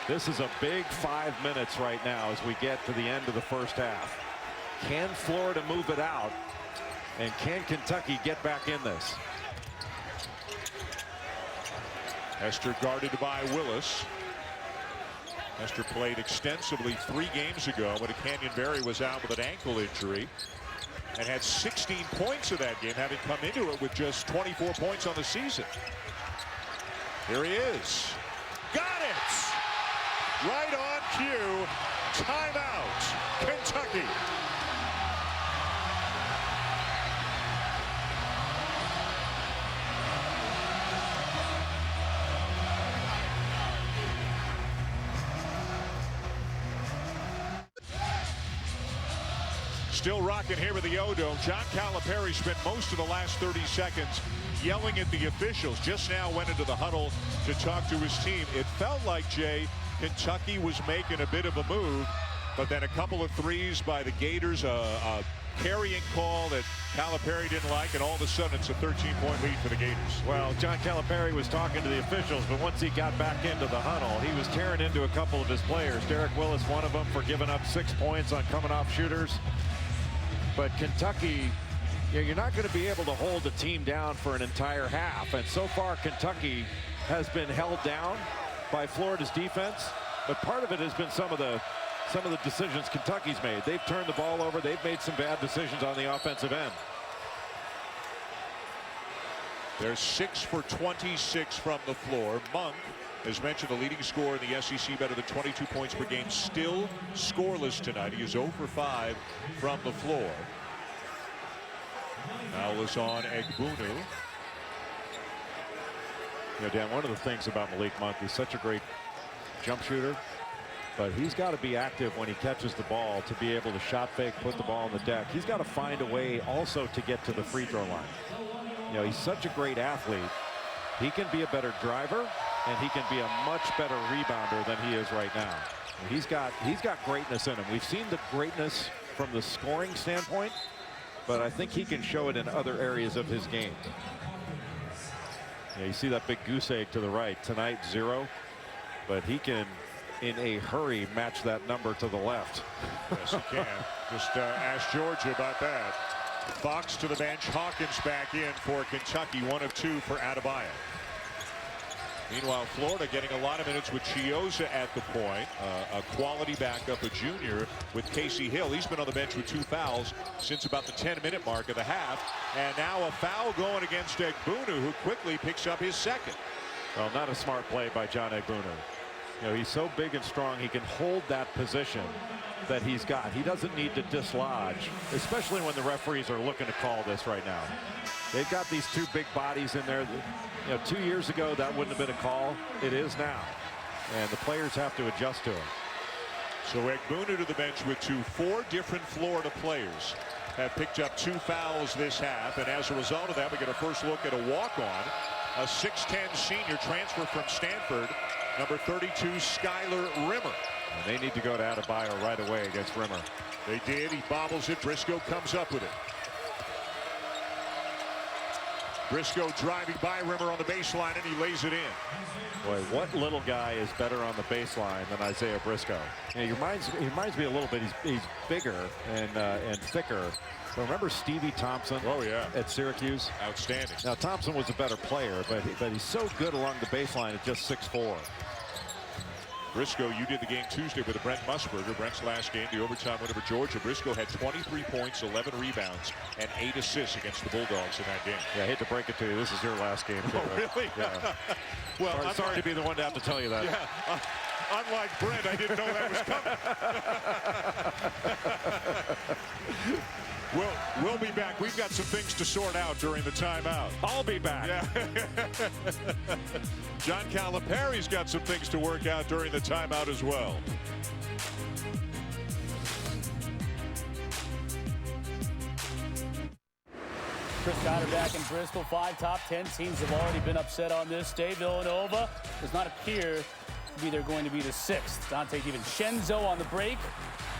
This is a big 5 minutes right now as we get to the end of the first half. Can Florida move it out? And can Kentucky get back in this? Hester guarded by Willis. Hester played extensively 3 games ago when Canyon Berry was out with an ankle injury, and had 16 points of that game, having come into it with just 24 points on the season. Here he is. Got it! Right on cue. Timeout, Kentucky. Still rocking here with the O-Dome. John Calipari spent most of the last 30 seconds yelling at the officials. Just now went into the huddle to talk to his team. It felt like, Jay, Kentucky was making a bit of a move, but then a couple of threes by the Gators, a carrying call that Calipari didn't like, and all of a sudden it's a 13-point lead for the Gators. Well, John Calipari was talking to the officials, but once he got back into the huddle, he was tearing into a couple of his players. Derek Willis, one of them, for giving up 6 points on coming off shooters. But Kentucky, you're not going to be able to hold the team down for an entire half. And so far, Kentucky has been held down by Florida's defense. But part of it has been some of the decisions Kentucky's made. They've turned the ball over. They've made some bad decisions on the offensive end. They're 6 for 26 from the floor. Monk, as mentioned, the leading scorer in the SEC, better than 22 points per game, still scoreless tonight. He is 0 for 5 from the floor. Foul is on Egbunu. You know, Dan, one of the things about Malik Monk, he's such a great jump shooter, but he's got to be active when he catches the ball to be able to shot fake, put the ball on the deck. He's got to find a way also to get to the free throw line. You know, he's such a great athlete. He can be a better driver, and he can be a much better rebounder than he is right now. He's got greatness in him. We've seen the greatness from the scoring standpoint, but I think he can show it in other areas of his game. Yeah, you see that big goose egg to the right. Tonight, 0, but he can, in a hurry, match that number to the left. Yes, he can. Just ask Georgia about that. Fox to the bench. Hawkins back in for Kentucky. 1 of 2 for Adebayo. Meanwhile, Florida getting a lot of minutes with Chiozza at the point. A quality backup, a junior with Casey Hill. He's been on the bench with 2 fouls since about the 10-minute mark of the half. And now a foul going against Egbunu, who quickly picks up his second. Well, not a smart play by John Egbunu. You know, he's so big and strong, he can hold that position that he's got. He doesn't need to dislodge, especially when the referees are looking to call this right now. They've got these 2 big bodies in there. You know, 2 years ago, that wouldn't have been a call. It is now. And the players have to adjust to it. So Egbunu to the bench with 2. 4 different Florida players have picked up 2 fouls this half. And as a result of that, we get a first look at a walk-on. A 6'10 senior transfer from Stanford, number 32, Skyler Rimmer. And they need to go to Adebayo right away against Rimmer. They did. He bobbles it. Briscoe comes up with it. Briscoe driving by Rimmer on the baseline, and he lays it in. Boy, what little guy is better on the baseline than Isaiah Briscoe? You know, he reminds me a little bit. He's bigger and thicker. But remember Stevie Thompson? Oh, yeah. At Syracuse? Outstanding. Now, Thompson was a better player, but he's so good along the baseline at just 6'4". Briscoe, you did the game Tuesday with Brent Musburger. Brent's last game, the overtime win over Georgia. Briscoe had 23 points, 11 rebounds, and 8 assists against the Bulldogs in that game. Yeah, I hate to break it to you. This is your last game. Oh, really? Yeah. Well, sorry to be the one to have to tell you that. Yeah. Unlike Brent, I didn't know that was coming. We'll be back. We've got some things to sort out during the timeout. I'll be back. Yeah. John Calipari's got some things to work out during the timeout as well. Chris Cotter back in Bristol. 5 top 10 teams have already been upset on this day. Villanova does not appear to be they're going to be the 6th. Dante DiVincenzo on the break.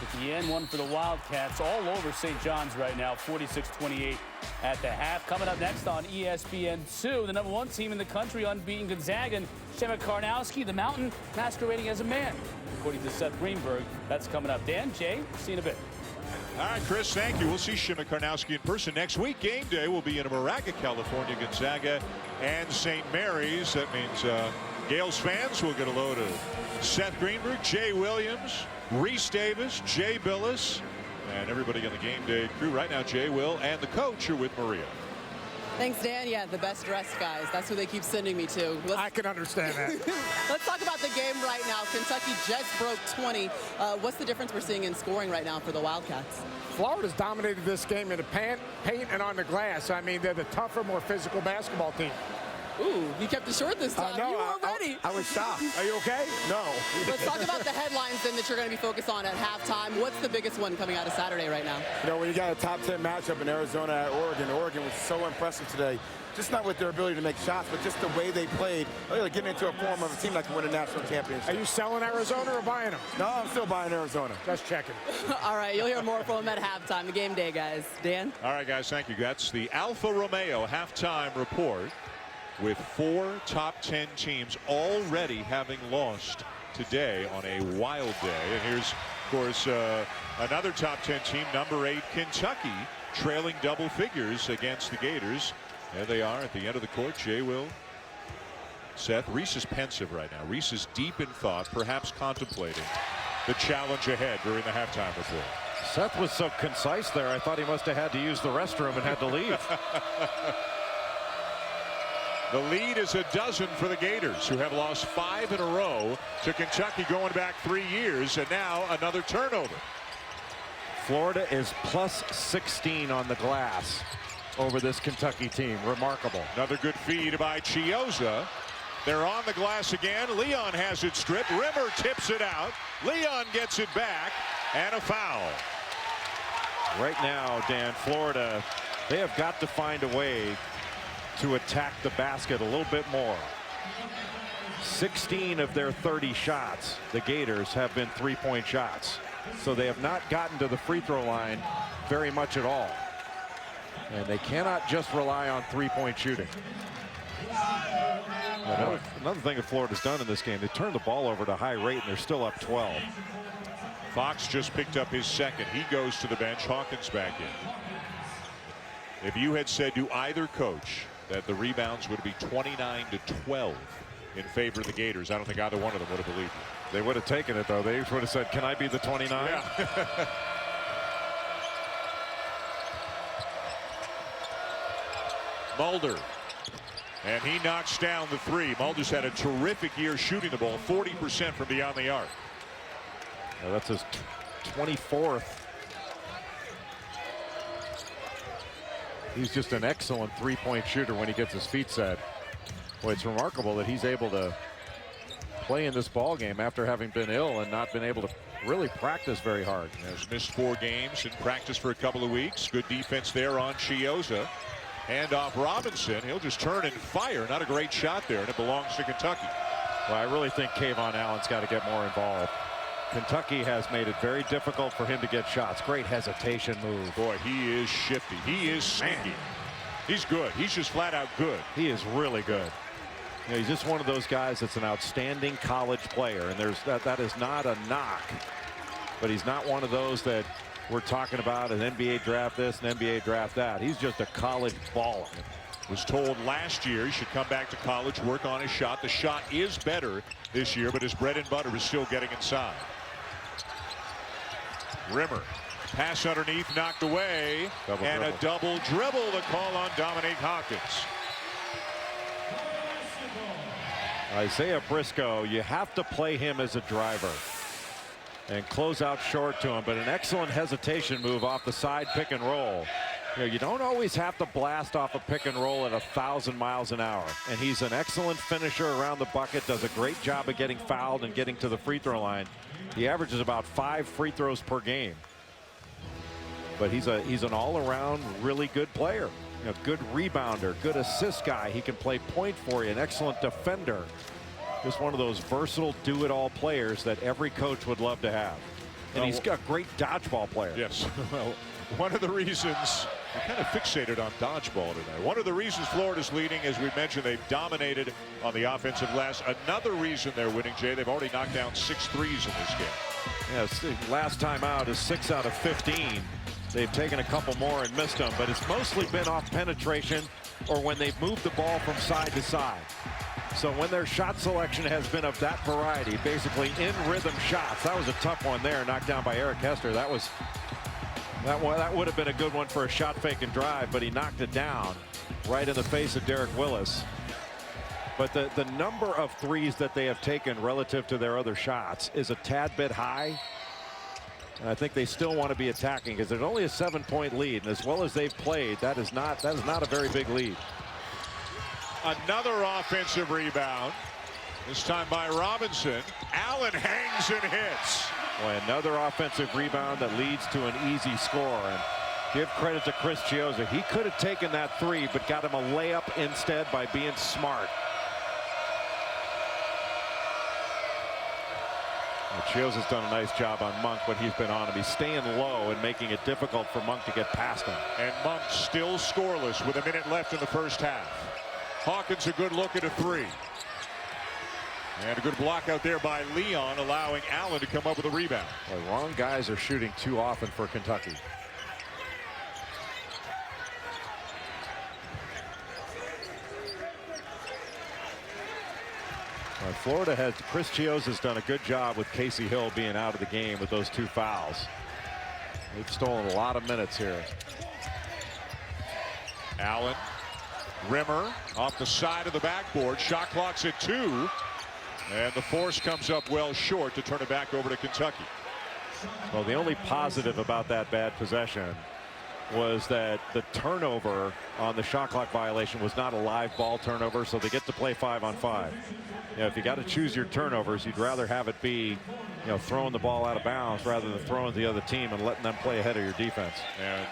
At the end, one for the Wildcats all over St. John's right now, 46-28 at the half. Coming up next on ESPN2, the number 1 team in the country, unbeaten Gonzaga, and Sheva Karnowski, the Mountain, masquerading as a man. According to Seth Greenberg, that's coming up. Dan, Jay, see you in a bit. All right, Chris, thank you. We'll see Sheva Karnowski in person next week. Game day will be in Moraga, California, Gonzaga and St. Mary's. That means Gales fans will get a load of Seth Greenberg, Jay Williams, Reese Davis, Jay Billis, and everybody on the game day crew. Right now, Jay, Will, and the coach are with Maria. Thanks, Dan. Yeah, the best dressed guys. That's who they keep sending me to. I can understand that. Let's talk about the game right now. Kentucky just broke 20. What's the difference we're seeing in scoring right now for the Wildcats? Florida's dominated this game in the paint and on the glass. I mean, they're the tougher, more physical basketball team. Ooh, you kept it short this time. No, you were ready. I was shocked. Are you okay? No. Let's talk about the headlines then that you're going to be focused on at halftime. What's the biggest one coming out of Saturday right now? You know, when you got a top 10 matchup in Arizona at Oregon, Oregon was so impressive today. Just not with their ability to make shots, but just the way they played. Really getting into a form of a team that can win a national championship. Are you selling Arizona or buying them? No, I'm still buying Arizona. Just checking. All right, you'll hear more from them at halftime. The game day, guys. Dan? All right, guys, thank you. That's the Alfa Romeo halftime report, with 4 top 10 teams already having lost today on a wild day. And here's, of course, another top 10 team, number 8, Kentucky, trailing double figures against the Gators. There they are at the end of the court. Jay, Will, Seth. Reese is pensive right now. Reese is deep in thought, perhaps contemplating the challenge ahead during the halftime report. Seth was so concise there, I thought he must have had to use the restroom and had to leave. The lead is a dozen for the Gators, who have lost 5 in a row to Kentucky going back 3 years, and now another turnover. Florida is plus 16 on the glass over this Kentucky team. Remarkable. Another good feed by Chiozza. They're on the glass again. Leon has it stripped. Rimmer tips it out. Leon gets it back, and a foul. Right now, Dan, Florida, they have got to find a way to attack the basket a little bit more. 16 of their 30 shots, the Gators, have been three-point shots. So they have not gotten to the free throw line very much at all. And they cannot just rely on three-point shooting. Another thing that Florida's done in this game, they turned the ball over at a high rate, and they're still up 12. Fox just picked up his second. He goes to the bench. Hawkins back in. If you had said to either coach that the rebounds would be 29 to 12 in favor of the Gators. I don't think either one of them would have believed it. They would have taken it, though. They would have said, can I be the 29? Yeah. Mulder. And he knocks down the three. Mulder's had a terrific year shooting the ball, 40% from beyond the arc. Well, that's his 24th. He's just an excellent three-point shooter when he gets his feet set. Well, it's remarkable that he's able to play in this ball game after having been ill and not been able to really practice very hard. Has missed 4 games and practiced for a couple of weeks. Good defense there on Chioza. Hand off Robinson. He'll just turn and fire. Not a great shot there, and it belongs to Kentucky. Well, I really think Kayvon Allen's got to get more involved. Kentucky has made it very difficult for him to get shots. Great hesitation move. Boy, he is shifty. He is sneaky. He's good. He's just flat out good. He is really good. You know, he's just one of those guys that's an outstanding college player, and that is not a knock. But he's not one of those that we're talking about an NBA draft this and NBA draft that. He's just a college baller. Was told last year he should come back to college, work on his shot. The shot is better this year, but his bread and butter is still getting inside. Rimmer. Pass underneath, knocked away. A double dribble to call on Dominique Hawkins. Isaiah Briscoe, you have to play him as a driver and close out short to him, but an excellent hesitation move off the side pick and roll. You know, you don't always have to blast off a pick and roll at 1,000 miles an hour, and he's an excellent finisher around the bucket, does a great job of getting fouled and getting to the free throw line. He averages about 5 free throws per game, but he's an all-around really good player. You know, good rebounder, good assist guy. He can play point for you, an excellent defender. Just one of those versatile do-it-all players that every coach would love to have. And he's got a great dodgeball player. Yes. Well, one of the reasons we're kind of fixated on dodgeball tonight. One of the reasons Florida's leading, as we mentioned, they've dominated on the offensive glass. Another reason they're winning, Jay, they've already knocked down 6 threes in this game. Yes, last time out is 6 out of 15. They've taken a couple more and missed them, but it's mostly been off penetration or when they've moved the ball from side to side. So when their shot selection has been of that variety, basically in rhythm shots. That was a tough one there, knocked down by Eric Hester. That would have been a good one for a shot fake and drive, but he knocked it down right in the face of Derek Willis. But the number of threes that they have taken relative to their other shots is a tad bit high. And I think they still want to be attacking because there's only a 7-point lead, and as well as they've played, that is not a very big lead. Another offensive rebound, this time by Robinson. Allen hangs and hits. Boy, another offensive rebound that leads to an easy score. And give credit to Chris Chioza. He could have taken that 3, but got him a layup instead by being smart. Chioza's done a nice job on Monk when he's been on him. He's staying low and making it difficult for Monk to get past him. And Monk still scoreless with a minute left in the first half. Hawkins a good look at a 3. And a good block out there by Leon, allowing Allen to come up with a rebound. The wrong guys are shooting too often for Kentucky. Florida has, Chris Chioza has done a good job with Casey Hill being out of the game with those 2 fouls. They've stolen a lot of minutes here. Allen, Rimmer off the side of the backboard. Shot clock's at 2. And the force comes up well short to turn it back over to Kentucky. Well, the only positive about that bad possession was that the turnover on the shot clock violation was not a live ball turnover, so they get to play 5-on-5. You know, if you got to choose your turnovers, you'd rather have it be, you know, throwing the ball out of bounds rather than throwing to the other team and letting them play ahead of your defense. And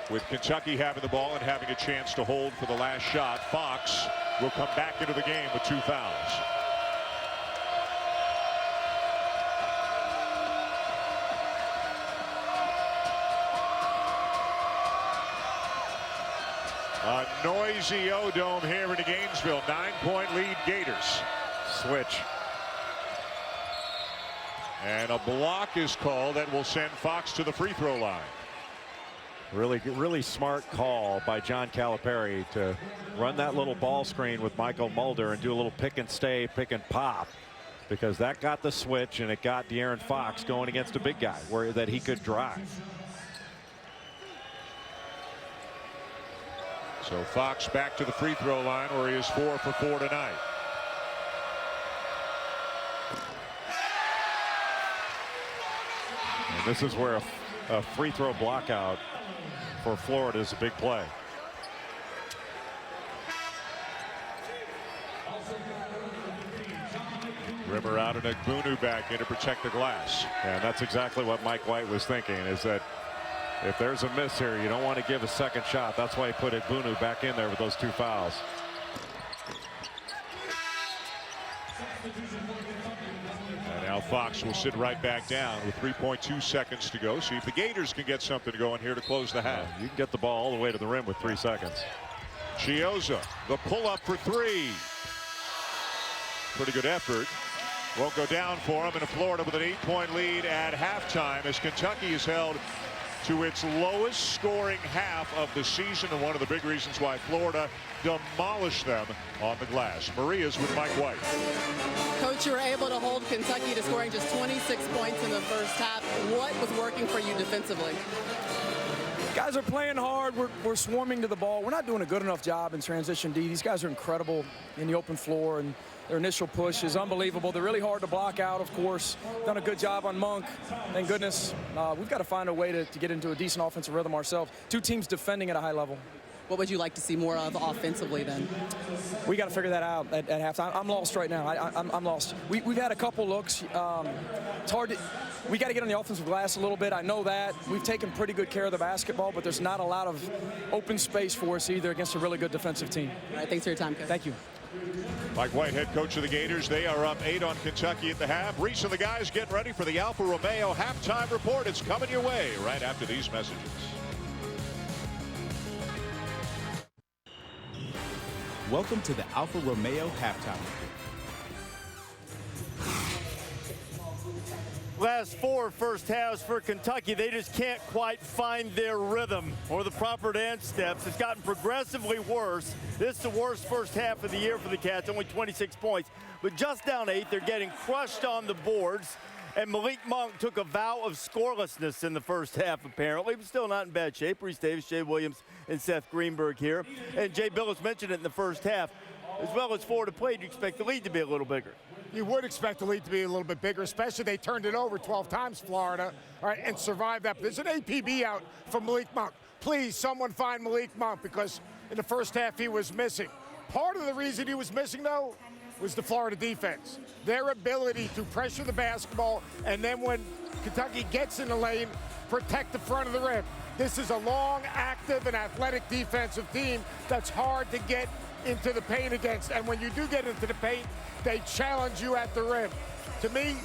with Kentucky having the ball and having a chance to hold for the last shot, Fox will come back into the game with 2 fouls. A noisy O-Dome here in Gainesville. 9-point lead, Gators. Switch. And a block is called that will send Fox to the free throw line. Really smart call by John Calipari to run that little ball screen with Michael Mulder and do a little pick and stay, pick and pop, because that got the switch and it got De'Aaron Fox going against a big guy that he could drive. So Fox back to the free throw line where he is 4 for 4 tonight. And this is where a free throw block out for Florida is a big play. Rimmer out and Egbunu back in to protect the glass. And that's exactly what Mike White was thinking, is that if there's a miss here, you don't want to give a second shot. That's why he put Egbunu back in there with those 2 fouls. And now Fox will sit right back down with 3.2 seconds to go. See if the Gators can get something going here to close the half. You can get the ball all the way to the rim with 3 seconds. Chiozza, the pull-up for 3. Pretty good effort. Won't go down for him, and Florida with an 8-point lead at halftime as Kentucky is held to its lowest scoring half of the season, and one of the big reasons why Florida demolished them on the glass. Maria's with Mike White. Coach, you were able to hold Kentucky to scoring just 26 points in the first half. What was working for you defensively? Guys are playing hard. We're swarming to the ball. We're not doing a good enough job in transition D. These guys are incredible in the open floor, and their initial push is unbelievable. They're really hard to block out, of course. Done a good job on Monk. Thank goodness. We've got to find a way to get into a decent offensive rhythm ourselves. 2 teams defending at a high level. What would you like to see more of offensively then? We got to figure that out at halftime. I'm lost right now. I'm lost. We've had a couple looks. It's hard to. We got to get on the offensive glass a little bit. I know that. We've taken pretty good care of the basketball, but there's not a lot of open space for us either against a really good defensive team. All right, thanks for your time, Coach. Thank you. Mike White, head coach of the Gators. They are up 8 on Kentucky at the half. Reese and the guys getting ready for the Alfa Romeo halftime report. It's coming your way right after these messages. Welcome to the Alfa Romeo halftime report. Last 4 first halves for Kentucky. They just can't quite find their rhythm or the proper dance steps. It's gotten progressively worse. This is the worst first half of the year for the Cats, only 26 points. But just down 8, they're getting crushed on the boards. And Malik Monk took a vow of scorelessness in the first half, apparently, but still not in bad shape. Reese Davis, Jay Williams, and Seth Greenberg here. And Jay Billis mentioned it in the first half. As well as Florida played, you expect the lead to be a little bigger. You would expect the lead to be a little bit bigger, especially they turned it over 12 times, Florida, all right, and survived that. There's an APB out for Malik Monk. Please, someone find Malik Monk, because in the first half he was missing. Part of the reason he was missing, though, was the Florida defense. Their ability to pressure the basketball, and then when Kentucky gets in the lane, protect the front of the rim. This is a long, active, and athletic defensive team that's hard to get into the paint against. And when you do get into the paint, they challenge you at the rim. To me,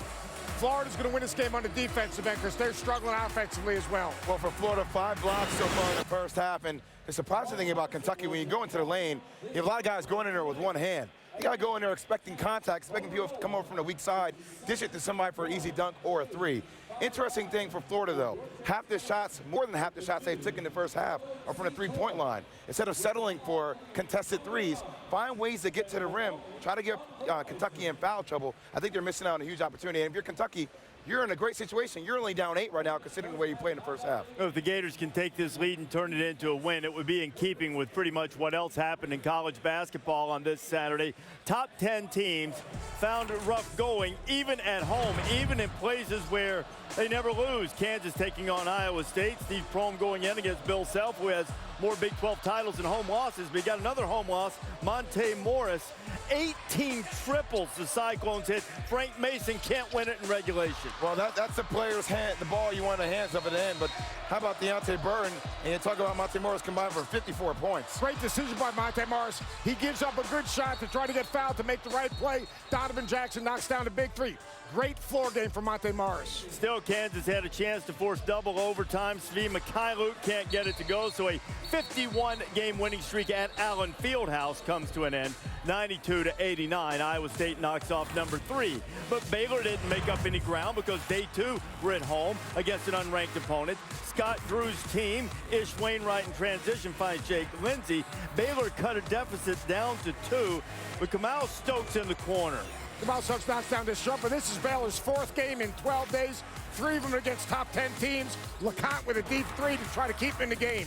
Florida's going to win this game on the defensive end because they're struggling offensively as well. Well, for Florida, 5 blocks so far in the first half. And the surprising thing about Kentucky, when you go into the lane, you have a lot of guys going in there with one hand. You got to go in there expecting contact, expecting people to come over from the weak side, dish it to somebody for an easy dunk or a 3. Interesting thing for Florida, though, half the shots, more than half the shots they've taken in the first half are from the 3-point line. Instead of settling for contested threes, find ways to get to the rim, try to get Kentucky in foul trouble. I think they're missing out on a huge opportunity. And if you're Kentucky, you're in a great situation. You're only down 8 right now, considering the way you play in the first half. If the Gators can take this lead and turn it into a win, it would be in keeping with pretty much what else happened in college basketball on this Saturday. Top 10 teams found it rough going, even at home, even in places where they never lose. Kansas taking on Iowa State. Steve Prohm going in against Bill Self, who has more Big 12 titles and home losses. But he got another home loss, Monte Morris. 18 triples the Cyclones hit. Frank Mason can't win it in regulation. Well, that's the player's hand, the ball you want in the hands of at the end. But how about Deontay Burton? And you talk about Monte Morris combined for 54 points. Great decision by Monte Morris. He gives up a good shot to try to get fouled to make the right play. Donovan Jackson knocks down the big 3. Great floor game for Monte Morris. Still, Kansas had a chance to force double overtime. Svi Mikhailuk can't get it to go, so a 51-game winning streak at Allen Fieldhouse comes to an end, 92-89. Iowa State knocks off number 3. But Baylor didn't make up any ground because they, too, were at home against an unranked opponent. Scott Drew's team, Ish Wainwright in transition finds Jake Lindsey. Baylor cut a deficit down to 2, with Kamal Stokes in the corner. Kamal Stokes knocks down this jumper. This is Baylor's 4th game in 12 days. 3 of them against top 10 teams. LeConte with a deep 3 to try to keep him in the game.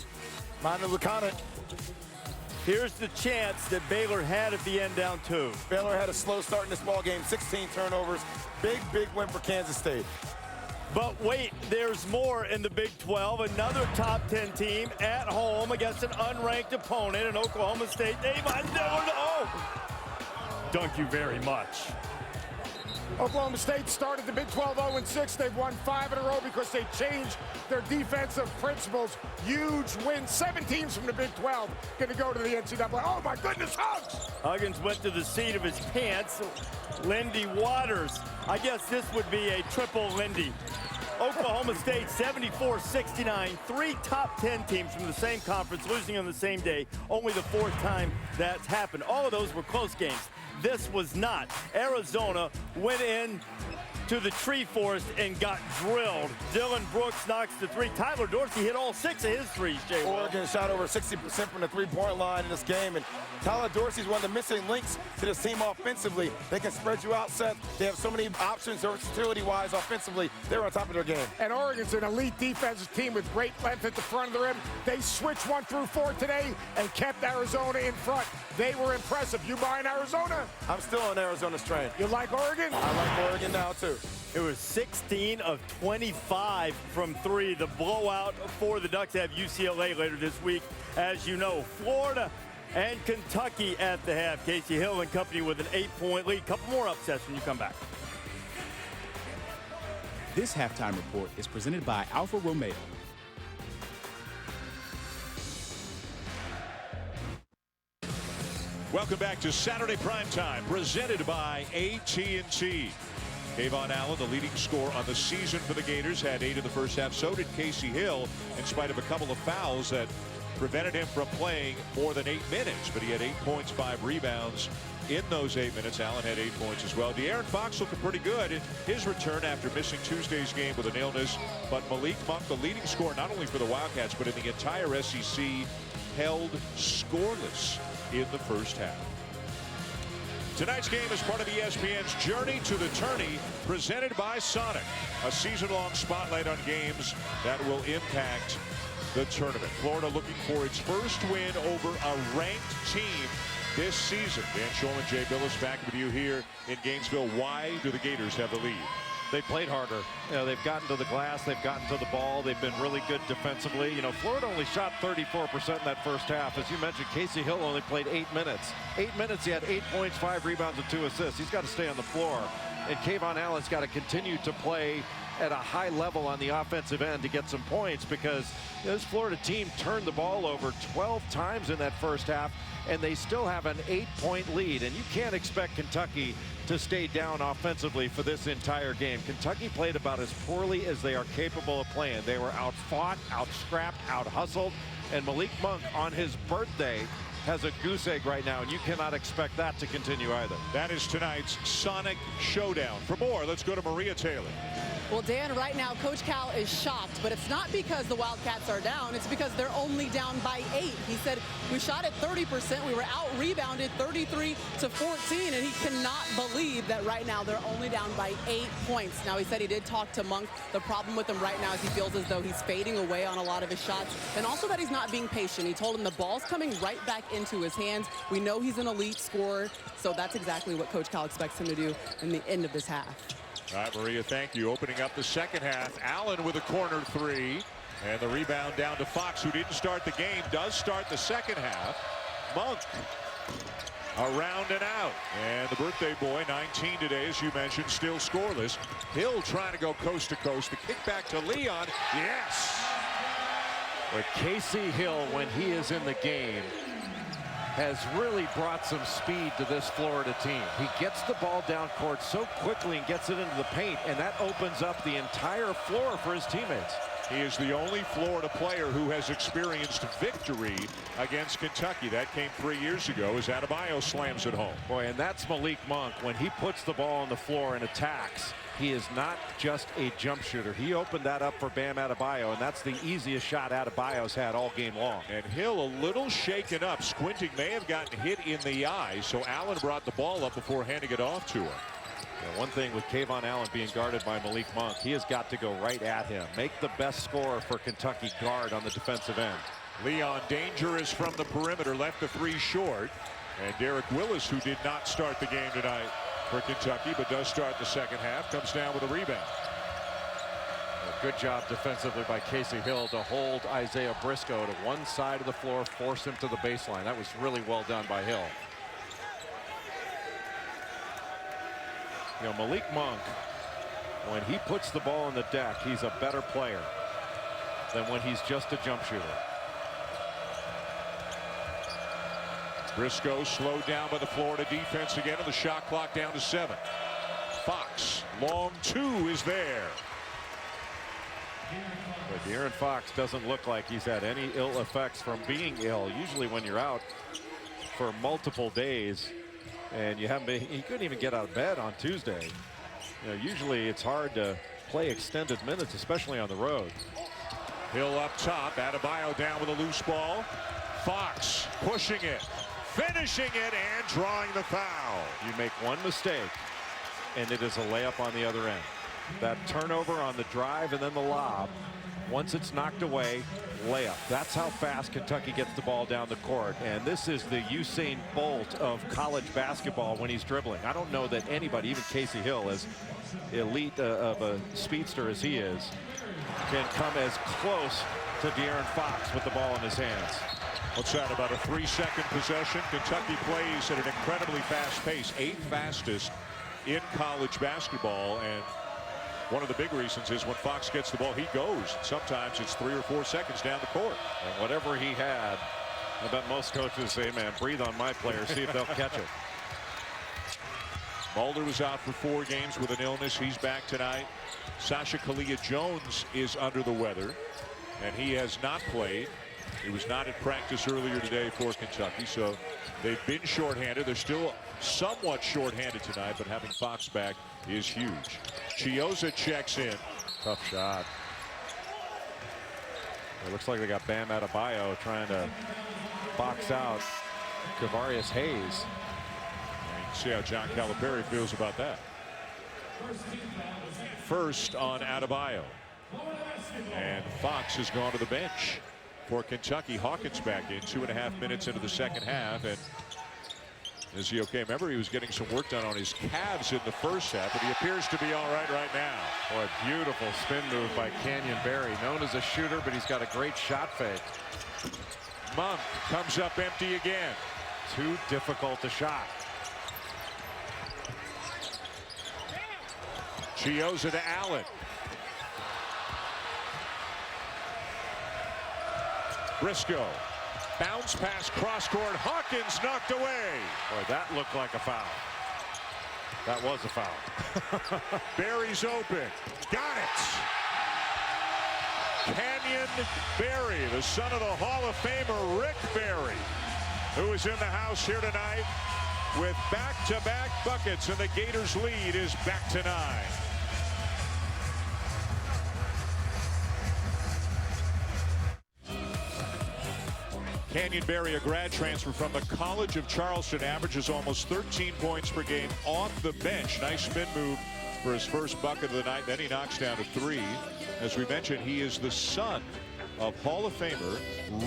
Manu LeConte. Here's the chance that Baylor had at the end down 2. Baylor had a slow start in this ball game, 16 turnovers. Big win for Kansas State. But wait, there's more in the Big 12. Another top 10 team at home against an unranked opponent in Oklahoma State. Davon Dillard. Oh! Thank you very much. Oklahoma State started the Big 12 0-6. They've won 5 in a row because they changed their defensive principles. Huge win. 7 teams from the Big 12 going to go to the NCAA. Oh, my goodness, Hugs! Huggins went to the seat of his pants. Lindy Waters. I guess this would be a triple Lindy. Oklahoma State 74-69. 3 top 10 teams from the same conference losing on the same day. Only the 4th time that's happened. All of those were close games. This was not. Arizona went in to the tree forest and got drilled. Dylan Brooks knocks the 3. Tyler Dorsey hit all 6 of his threes, Jay. Oregon shot over 60% from the three-point line in this game, and Tyler Dorsey's one of the missing links to this team offensively. They can spread you out, Seth. They have so many options versatility-wise offensively. They're on top of their game. And Oregon's an elite defensive team with great length at the front of the rim. They switched 1 through 4 today and kept Arizona in front. They were impressive. You buying Arizona? I'm still on Arizona's train. You like Oregon? I like Oregon now, too. It was 16 of 25 from 3. The blowout for the Ducks. Have UCLA later this week. As you know, Florida and Kentucky at the half. Casey Hill and company with an 8-point lead. Couple more upsets when you come back. This halftime report is presented by Alfa Romeo. Welcome back to Saturday Primetime, presented by AT&T. Kayvon Allen, the leading scorer on the season for the Gators, had 8 in the first half. So did Casey Hill, in spite of a couple of fouls that prevented him from playing more than 8 minutes. But he had 8 points, 5 rebounds in those 8 minutes. Allen had 8 points as well. De'Aaron Fox looking pretty good in his return after missing Tuesday's game with an illness. But Malik Monk, the leading scorer not only for the Wildcats, but in the entire SEC, held scoreless in the first half. Tonight's game is part of ESPN's Journey to the Tourney, presented by Sonic, a season-long spotlight on games that will impact the tournament. Florida looking for its first win over a ranked team this season. Dan Shulman, Jay Billis back with you here in Gainesville. Why do the Gators have the lead? They played harder. You know, they've gotten to the glass, they've gotten to the ball, they've been really good defensively. You know, Florida only shot 34% in that first half. As you mentioned, Casey Hill only played 8 minutes. 8 minutes, he had 8 points, 5 rebounds, and 2 assists. He's got to stay on the floor. And Kayvon Allen's got to continue to play at a high level on the offensive end to get some points, because this Florida team turned the ball over 12 times in that first half, and they still have an 8-point lead. And you can't expect Kentucky to stay down offensively for this entire game. Kentucky played about as poorly as they are capable of playing. They were out-fought, out-scrapped, out-hustled, and Malik Monk on his birthday has a goose egg right now, and you cannot expect that to continue either. That is tonight's Sonic Showdown. For more, let's go to Maria Taylor. Well, Dan, right now, Coach Cal is shocked, but it's not because the Wildcats are down. It's because they're only down by 8. He said, we shot at 30%. We were out-rebounded 33-14, and he cannot believe that right now they're only down by 8 points. Now, he said he did talk to Monk. The problem with him right now is he feels as though he's fading away on a lot of his shots, and also that he's not being patient. He told him the ball's coming right back into his hands. We know he's an elite scorer, so that's exactly what Coach Cal expects him to do in the end of this half. All right, Maria, thank you. Opening up the second half, Allen with a corner 3. And the rebound down to Fox, who didn't start the game, does start the second half. Monk around and out. And the birthday boy, 19 today, as you mentioned, still scoreless. Hill trying to go coast to coast. The kick back to Leon. Yes! But Casey Hill, when he is in the game, has really brought some speed to this Florida team. He gets the ball down court so quickly and gets it into the paint, and that opens up the entire floor for his teammates. He is the only Florida player who has experienced victory against Kentucky. That came 3 years ago as Adebayo slams it home. Boy, and that's Malik Monk. When he puts the ball on the floor and attacks, he is not just a jump shooter. He opened that up for Bam Adebayo, and that's the easiest shot Adebayo's had all game long. And Hill a little shaken up. Squinting may have gotten hit in the eye, so Allen brought the ball up before handing it off to him. Yeah, one thing with Kayvon Allen being guarded by Malik Monk, he has got to go right at him. Make the best scorer for Kentucky guard on the defensive end. Leon dangerous from the perimeter, left the three short. And Derek Willis, who did not start the game tonight for Kentucky, but does start the second half, comes down with a rebound. A good job defensively by Casey Hill to hold Isaiah Briscoe to one side of the floor, force him to the baseline. That was really well done by Hill. You know, Malik Monk, when he puts the ball on the deck, he's a better player than when he's just a jump shooter. Briscoe slowed down by the Florida defense again, and the shot clock down to 7. Fox, long 2 is there. But De'Aaron Fox doesn't look like he's had any ill effects from being ill. Usually when you're out for multiple days and you haven't been, he couldn't even get out of bed on Tuesday. You know, usually it's hard to play extended minutes, especially on the road. Hill up top, Adebayo down with a loose ball. Fox pushing it, finishing it, and drawing the foul. You make one mistake and it is a layup on the other end. That turnover on the drive and then the lob, once it's knocked away, layup. That's how fast Kentucky gets the ball down the court. And this is the Usain Bolt of college basketball when he's dribbling. I don't know that anybody, even Casey Hill, as elite of a speedster as he is, can come as close to De'Aaron Fox with the ball in his hands. What's that, about a 3-second possession? Kentucky plays at an incredibly fast pace, 8th fastest in college basketball. And one of the big reasons is when Fox gets the ball, he goes. Sometimes it's 3 or 4 seconds down the court. And whatever he had, I bet most coaches say, man, breathe on my players, see if they'll catch it. Mulder was out for 4 games with an illness. He's back tonight. Sasha Kalia-Jones is under the weather, and he has not played. He was not at practice earlier today for Kentucky, so they've been shorthanded. They're still somewhat shorthanded tonight, but having Fox back is huge. Chiozza checks in. Tough shot. It looks like they got Bam Adebayo trying to box out Kavarius Hayes. You can see how John Calipari feels about that. First on Adebayo. And Fox has gone to the bench for Kentucky. Hawkins back in 2.5 minutes into the second half. And is he okay? Remember, he was getting some work done on his calves in the first half, but he appears to be all right now. Boy, beautiful spin move by Canyon Barry, known as a shooter, but he's got a great shot fake. Monk comes up empty again. Too difficult to shot. Chiozza to Allen. Briscoe. Bounce pass cross court. Hawkins knocked away. Boy, that looked like a foul. That was a foul. Barry's open. Got it. Canyon Barry, the son of the Hall of Famer Rick Barry, who is in the house here tonight with back-to-back buckets, and the Gators' lead is back to 9. Canyon Barry, a grad transfer from the College of Charleston, averages almost 13 points per game off the bench. Nice spin move for his first bucket of the night. Then he knocks down to 3. As we mentioned, he is the son of Hall of Famer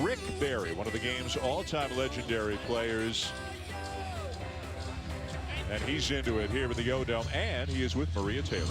Rick Barry, one of the game's all-time legendary players. And he's into it here with the O-Dome, and he is with Maria Taylor.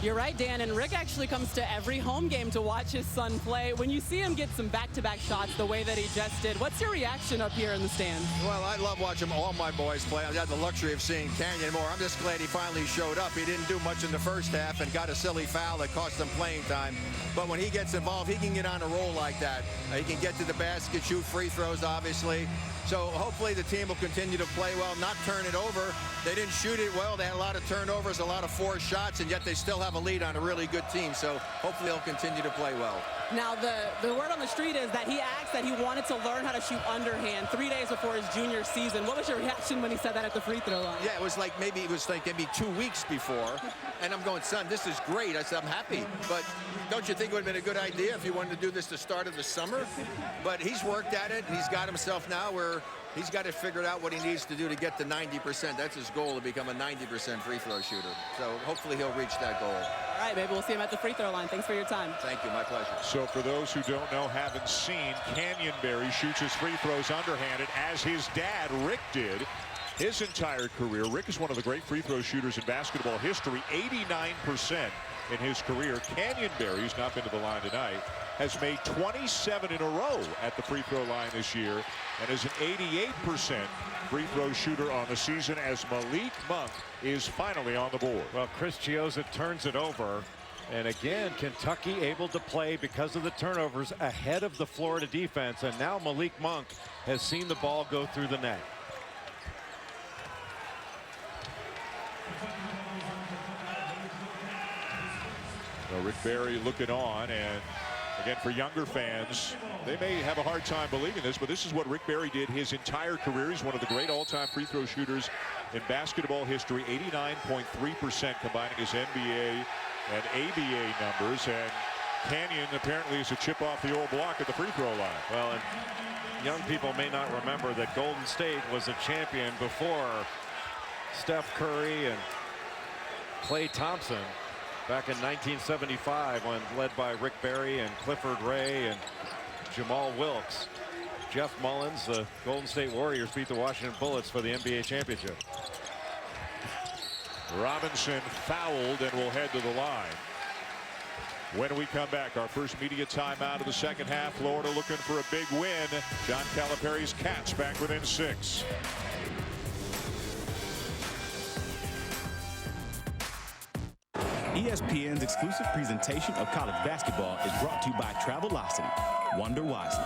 You're right, Dan, and Rick actually comes to every home game to watch his son play. When you see him get some back-to-back shots the way that he just did, what's your reaction up here in the stands? Well, I love watching all my boys play. I've had the luxury of seeing Canyon more. I'm just glad he finally showed up. He didn't do much in the first half and got a silly foul that cost him playing time. But when he gets involved, he can get on a roll like that. He can get to the basket, shoot free throws, obviously. So hopefully the team will continue to play well, not turn it over. They didn't shoot it well. They had a lot of turnovers, a lot of forced shots, and yet they still have a lead on a really good team. So hopefully they'll continue to play well. Now, the word on the street is that he asked that he wanted to learn how to shoot underhand 3 days before his junior season. What was your reaction when he said that at the free throw line? Yeah, it was like maybe 2 weeks before. And I'm going, son, this is great. I said, I'm happy. But don't you think it would have been a good idea if you wanted to do this to start of the summer? But he's worked at it, and he's got himself now where he's got to figure out what he needs to do to get to 90%. That's his goal, to become a 90% free throw shooter. So hopefully he'll reach that goal. All right, maybe we'll see him at the free throw line. Thanks for your time. Thank you, my pleasure. So for those who don't know, haven't seen, Canyonberry shoots his free throws underhanded, as his dad, Rick, did his entire career. Rick is one of the great free throw shooters in basketball history, 89% in his career. Canyonberry, who's not been to the line tonight, has made 27 in a row at the free throw line this year and is an 88% free throw shooter on the season, as Malik Monk is finally on the board. Well, Chris Chiozza turns it over. And again, Kentucky able to play because of the turnovers ahead of the Florida defense. And now Malik Monk has seen the ball go through the net. So Rick Barry looking on, and again, for younger fans, they may have a hard time believing this, but this is what Rick Barry did his entire career. He's one of the great all-time free throw shooters in basketball history, 89.3% combining his NBA and ABA numbers. And Canyon apparently is a chip off the old block at the free throw line. Well, and young people may not remember that Golden State was a champion before Steph Curry and Klay Thompson back in 1975, when led by Rick Barry and Clifford Ray and Jamal Wilkes. Jeff Mullins, the Golden State Warriors, beat the Washington Bullets for the NBA championship. Robinson fouled and will head to the line. When we come back, our first media timeout of the second half. Florida looking for a big win. John Calipari's Cats back within 6. ESPN's exclusive presentation of college basketball is brought to you by Travelocity. Wonder wisely.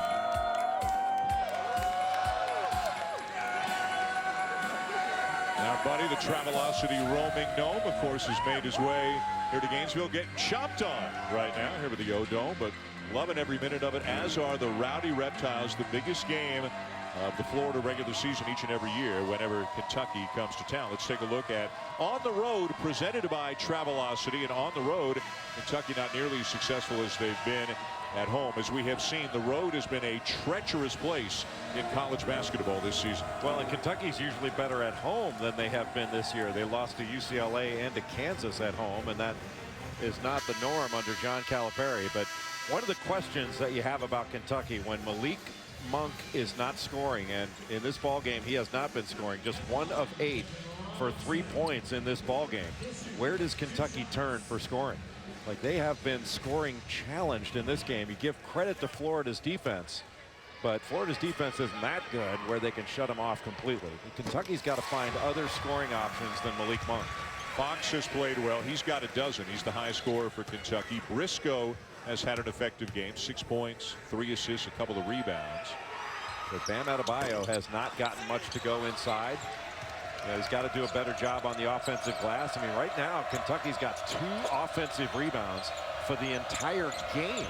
Our buddy, the Travelocity roaming gnome, of course, has made his way here to Gainesville, getting chopped on right now here with the O-Dome, but loving every minute of it, as are the Rowdy Reptiles, the biggest game of the Florida regular season each and every year whenever Kentucky comes to town. Let's take a look at On the Road, presented by Travelocity. And on the road, Kentucky not nearly as successful as they've been at home. As we have seen, the road has been a treacherous place in college basketball this season. Well, and Kentucky's usually better at home than they have been this year. They lost to UCLA and to Kansas at home, and that is not the norm under John Calipari. But one of the questions that you have about Kentucky, when Malik Monk is not scoring, and in this ball game he has not been scoring, just 1 of 8 for 3 points in this ball game. Where does Kentucky turn for scoring? Like, they have been scoring challenged in this game. You give credit to Florida's defense, but Florida's defense isn't that good where they can shut them off completely. Kentucky's got to find other scoring options than Malik Monk. Fox has played well. He's got a dozen. He's the high scorer for Kentucky. Briscoe has had an effective game, 6 points, 3 assists, a couple of rebounds. But Bam Adebayo has not gotten much to go inside. He's got to do a better job on the offensive glass. I mean, right now, Kentucky's got 2 offensive rebounds for the entire game.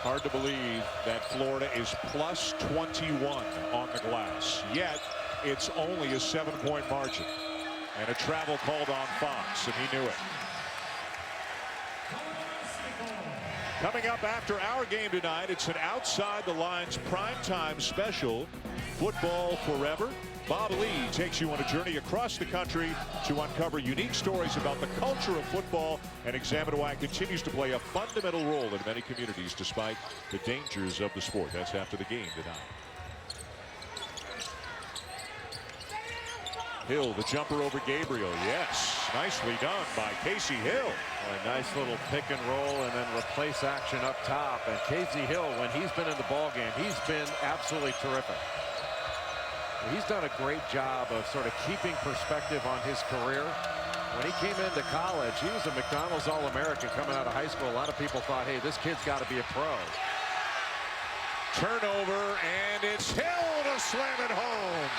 Hard to believe that Florida is plus 21 on the glass. Yet, it's only a 7-point margin. And a travel called on Fox, and he knew it. Coming up after our game tonight, it's an Outside the Lines primetime special, Football Forever. Bob Lee takes you on a journey across the country to uncover unique stories about the culture of football and examine why it continues to play a fundamental role in many communities despite the dangers of the sport. That's after the game tonight. Hill, the jumper over Gabriel. Yes, nicely done by Casey Hill. A nice little pick and roll and then replace action up top. And Casey Hill, when he's been in the ball game, he's been absolutely terrific. He's done a great job of sort of keeping perspective on his career. When he came into college, he was a McDonald's All-American coming out of high school. A lot of people thought, hey, this kid's got to be a pro. Turnover, and it's Hill to slam it home.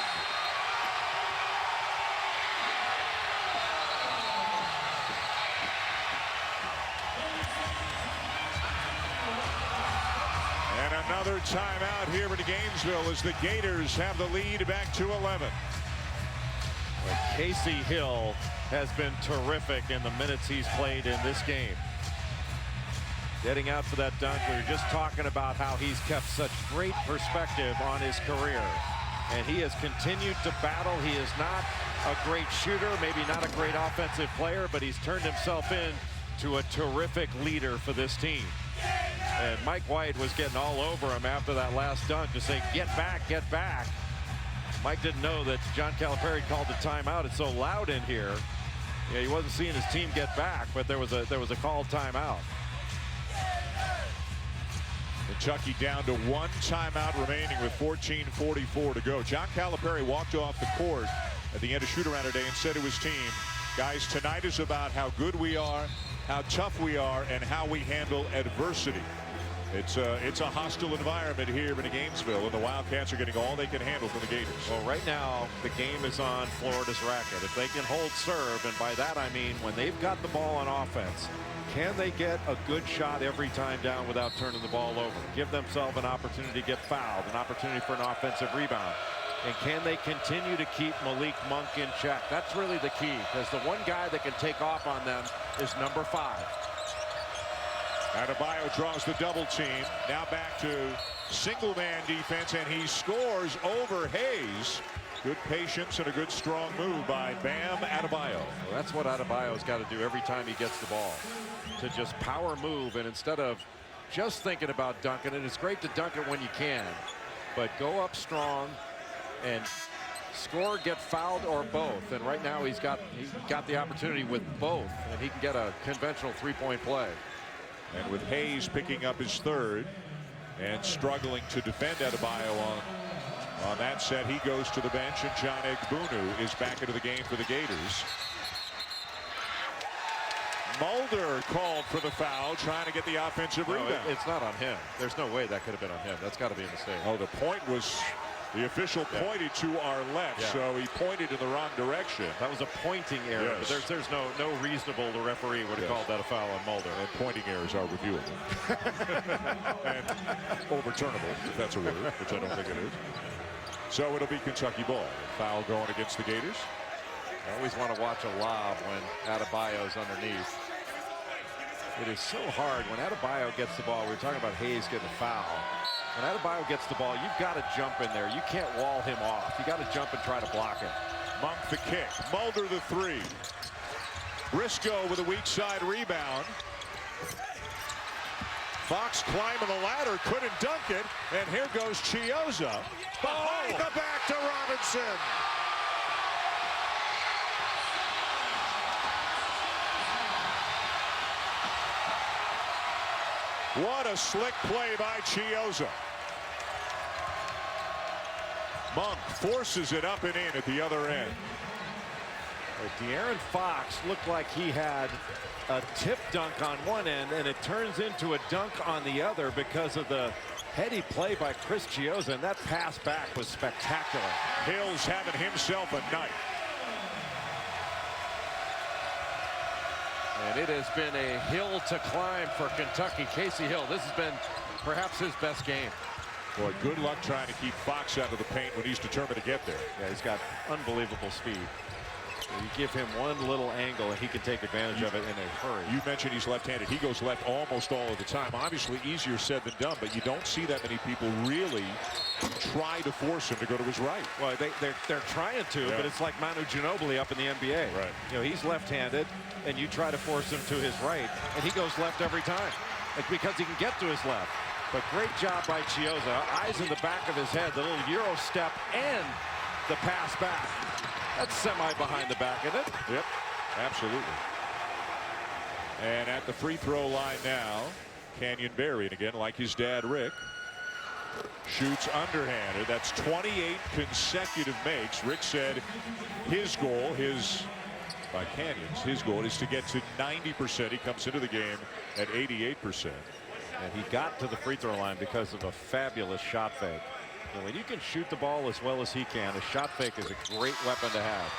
And another timeout here in Gainesville as the Gators have the lead back to 11. Casey Hill has been terrific in the minutes he's played in this game. Getting out for that dunk. We were just talking about how he's kept such great perspective on his career. And he has continued to battle. He is not a great shooter, maybe not a great offensive player, but he's turned himself into a terrific leader for this team. And Mike White was getting all over him after that last dunk to say, get back, get back. Mike didn't know that John Calipari called the timeout. It's so loud in here. Yeah, he wasn't seeing his team get back, but there was a called timeout. Kentucky down to one timeout remaining with 14:44 to go. John Calipari walked off the court at the end of shoot-around today and said to his team, guys, tonight is about how good we are, how tough we are, and how we handle adversity. It's a hostile environment here in Gainesville, and the Wildcats are getting all they can handle from the Gators. Well, right now, the game is on Florida's racket. If they can hold serve, and by that I mean when they've got the ball on offense, can they get a good shot every time down without turning the ball over? Give themselves an opportunity to get fouled, an opportunity for an offensive rebound. And can they continue to keep Malik Monk in check? That's really the key, because the one guy that can take off on them is number 5. Adebayo draws the double team. Now back to single man defense, and he scores over Hayes. Good patience and a good strong move by Bam Adebayo. Well, that's what Adebayo's got to do every time he gets the ball, to just power move, and instead of just thinking about dunking it, it's great to dunk it when you can, but go up strong and score, get fouled, or both. And right now he's got the opportunity with both, and he can get a conventional three-point play. And with Hayes picking up his third and struggling to defend Adebayo on that set, he goes to the bench, and John Egbunu is back into the game for the Gators. Mulder called for the foul, trying to get the offensive rebound. It's not on him. There's no way that could have been on him. That's got to be a mistake. Oh, the point was, the official pointed to our left, so he pointed in the wrong direction. That was a pointing error, Yes. but there's no reasonable referee would have called that a foul on Mulder. And pointing errors are reviewable. And overturnable, if that's a word, which I don't think it is. So it'll be Kentucky ball. Foul going against the Gators. I always want to watch a lob when Adebayo's underneath. It is so hard when Adebayo gets the ball. We were talking about Hayes getting a foul. When Adebayo gets the ball, you've got to jump in there. You can't wall him off. You got to jump and try to block it. Monk the kick. Mulder the three. Briscoe with a weak side rebound. Fox climbing the ladder, couldn't dunk it, and here goes Chiozza. Behind the back to Robinson. What a slick play by Chiozza. Monk forces it up and in at the other end. De'Aaron Fox looked like he had a tip dunk on one end, and it turns into a dunk on the other because of the heady play by Chris Chiozza, and that pass back was spectacular. Hill's having himself a night. And it has been a hill to climb for Kentucky. Casey Hill, this has been perhaps his best game. Boy, good luck trying to keep Fox out of the paint when he's determined to get there. Yeah, he's got unbelievable speed. You give him one little angle and he can take advantage of it in a hurry. You mentioned he's left-handed. He goes left almost all of the time. Obviously easier said than done, but you don't see that many people really try to force him to go to his right. Well, they're trying to, but it's like Manu Ginobili up in the NBA. Right. You know, he's left-handed, and you try to force him to his right, and he goes left every time. It's because he can get to his left. But great job by Chiozza. Eyes in the back of his head, the little Euro step and the pass back. That's semi behind the back, isn't it? Yep, absolutely. And at the free throw line now, Canyon Berry, and again, like his dad, Rick, shoots underhanded. That's 28 consecutive makes. Rick said his goal, by Canyons, his goal is to get to 90%. He comes into the game at 88%. And he got to the free throw line because of a fabulous shot fake. And when you can shoot the ball as well as he can, a shot fake is a great weapon to have.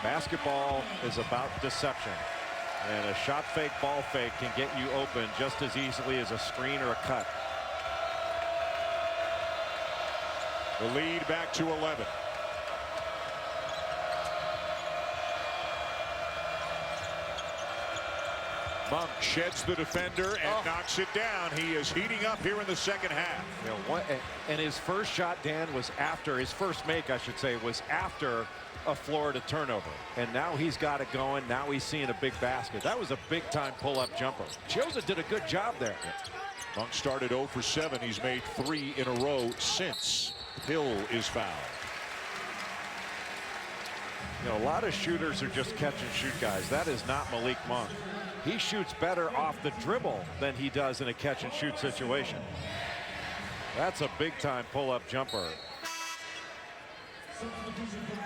Basketball is about deception. And a shot fake, ball fake can get you open just as easily as a screen or a cut. The lead back to 11. Monk sheds the defender and knocks it down. He is heating up here in the second half. You know, and his first shot, Dan, was after, his first make, I should say, was after a Florida turnover. And now he's got it going. Now he's seeing a big basket. That was a big-time pull-up jumper. Chiozza did a good job there. Monk started 0 for 7. He's made 3 in a row since. Hill is fouled. You know, a lot of shooters are just catch-and-shoot guys. That is not Malik Monk. He shoots better off the dribble than he does in a catch-and-shoot situation. That's a big-time pull-up jumper.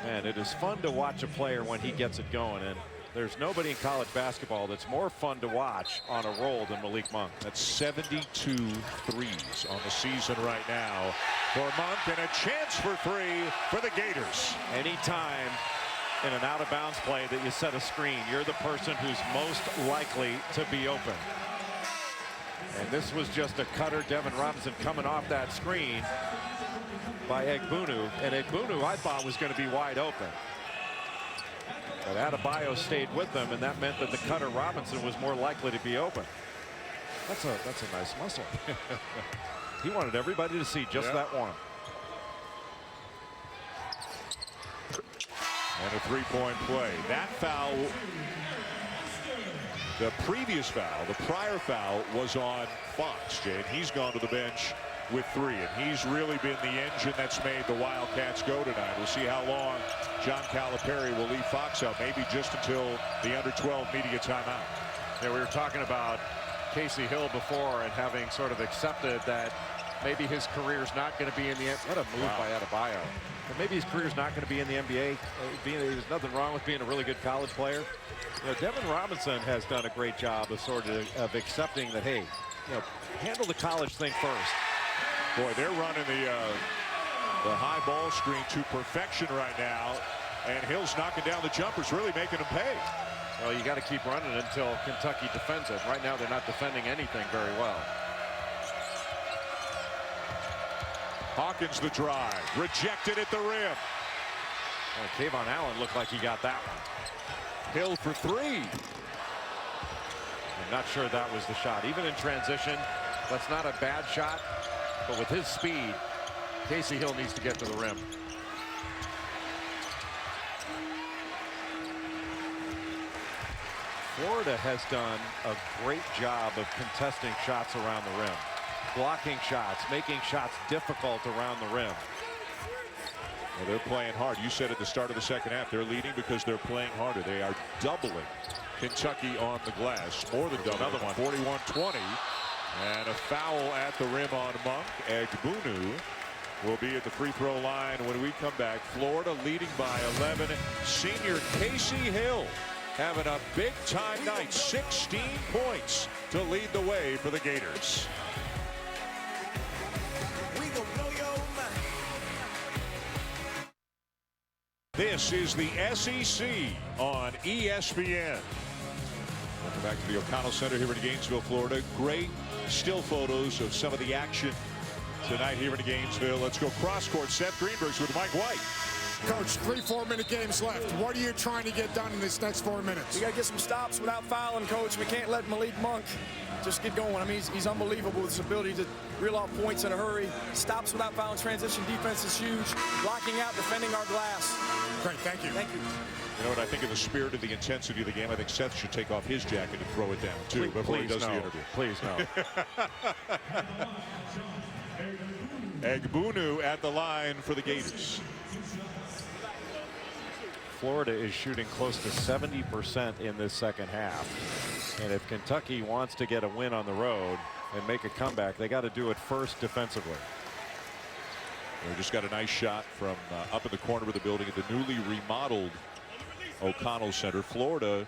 And it is fun to watch a player when he gets it going. And there's nobody in college basketball that's more fun to watch on a roll than Malik Monk. That's 72 threes on the season right now for Monk, and a chance for 3 for the Gators. Anytime in an out-of-bounds play that you set a screen, you're the person who's most likely to be open. And this was just a cutter. Devin Robinson coming off that screen by Egbunu. And Egbunu, I thought, was going to be wide open. But Adebayo stayed with them, and that meant that the cutter Robinson was more likely to be open. That's a nice muscle. He wanted everybody to see just that one. And a three-point play. That foul, the previous foul, the prior foul was on Fox, Jay. And he's gone to the bench with 3. And he's really been the engine that's made the Wildcats go tonight. We'll see how long John Calipari will leave Fox out. Maybe just until the under-12 media timeout. Yeah, we were talking about Casey Hill before and having sort of accepted that maybe his career's not going to be in the NBA. What a move by Adebayo. But maybe his career's not going to be in the NBA. There's nothing wrong with being a really good college player. You know, Devin Robinson has done a great job of sort of accepting that, hey, you know, handle the college thing first. Boy, they're running the high ball screen to perfection right now, and Hill's knocking down the jumpers, really making them pay. Well, you got to keep running until Kentucky defends it. Right now, they're not defending anything very well. Hawkins the drive, rejected at the rim. Well, Kayvon Allen looked like he got that one. Hill for 3. I'm not sure that was the shot. Even in transition, that's not a bad shot. But with his speed, Casey Hill needs to get to the rim. Florida has done a great job of contesting shots around the rim. Blocking shots, making shots difficult around the rim. Well, they're playing hard. You said at the start of the second half, they're leading because they're playing harder. They are doubling Kentucky on the glass. More than doubling. Another one. 41-20. And a foul at the rim on Monk. Egbunu will be at the free throw line when we come back. Florida leading by 11. Senior Casey Hill having a big-time night. 16 points to lead the way for the Gators. This is the SEC on ESPN. Welcome back to the O'Connell Center here in Gainesville, Florida. Great still photos of some of the action tonight here in Gainesville. Let's go cross court. Seth Greenberg's with Mike White. Coach, 3 4-minute games left. What are you trying to get done in this next 4 minutes? We got to get some stops without fouling, Coach. We can't let Malik Monk just get going. I mean, he's unbelievable with his ability to reel off points in a hurry. Stops without fouling. Transition defense is huge. Blocking out, defending our glass. Great, thank you. Thank you. You know what, I think in the spirit of the intensity of the game, I think Seth should take off his jacket and throw it down, too, before he does the interview. Please, no. Egbunu at the line for the Gators. Florida is shooting close to 70% in this second half. And if Kentucky wants to get a win on the road and make a comeback, they got to do it first defensively. We just got a nice shot from up in the corner of the building at the newly remodeled O'Connell Center. Florida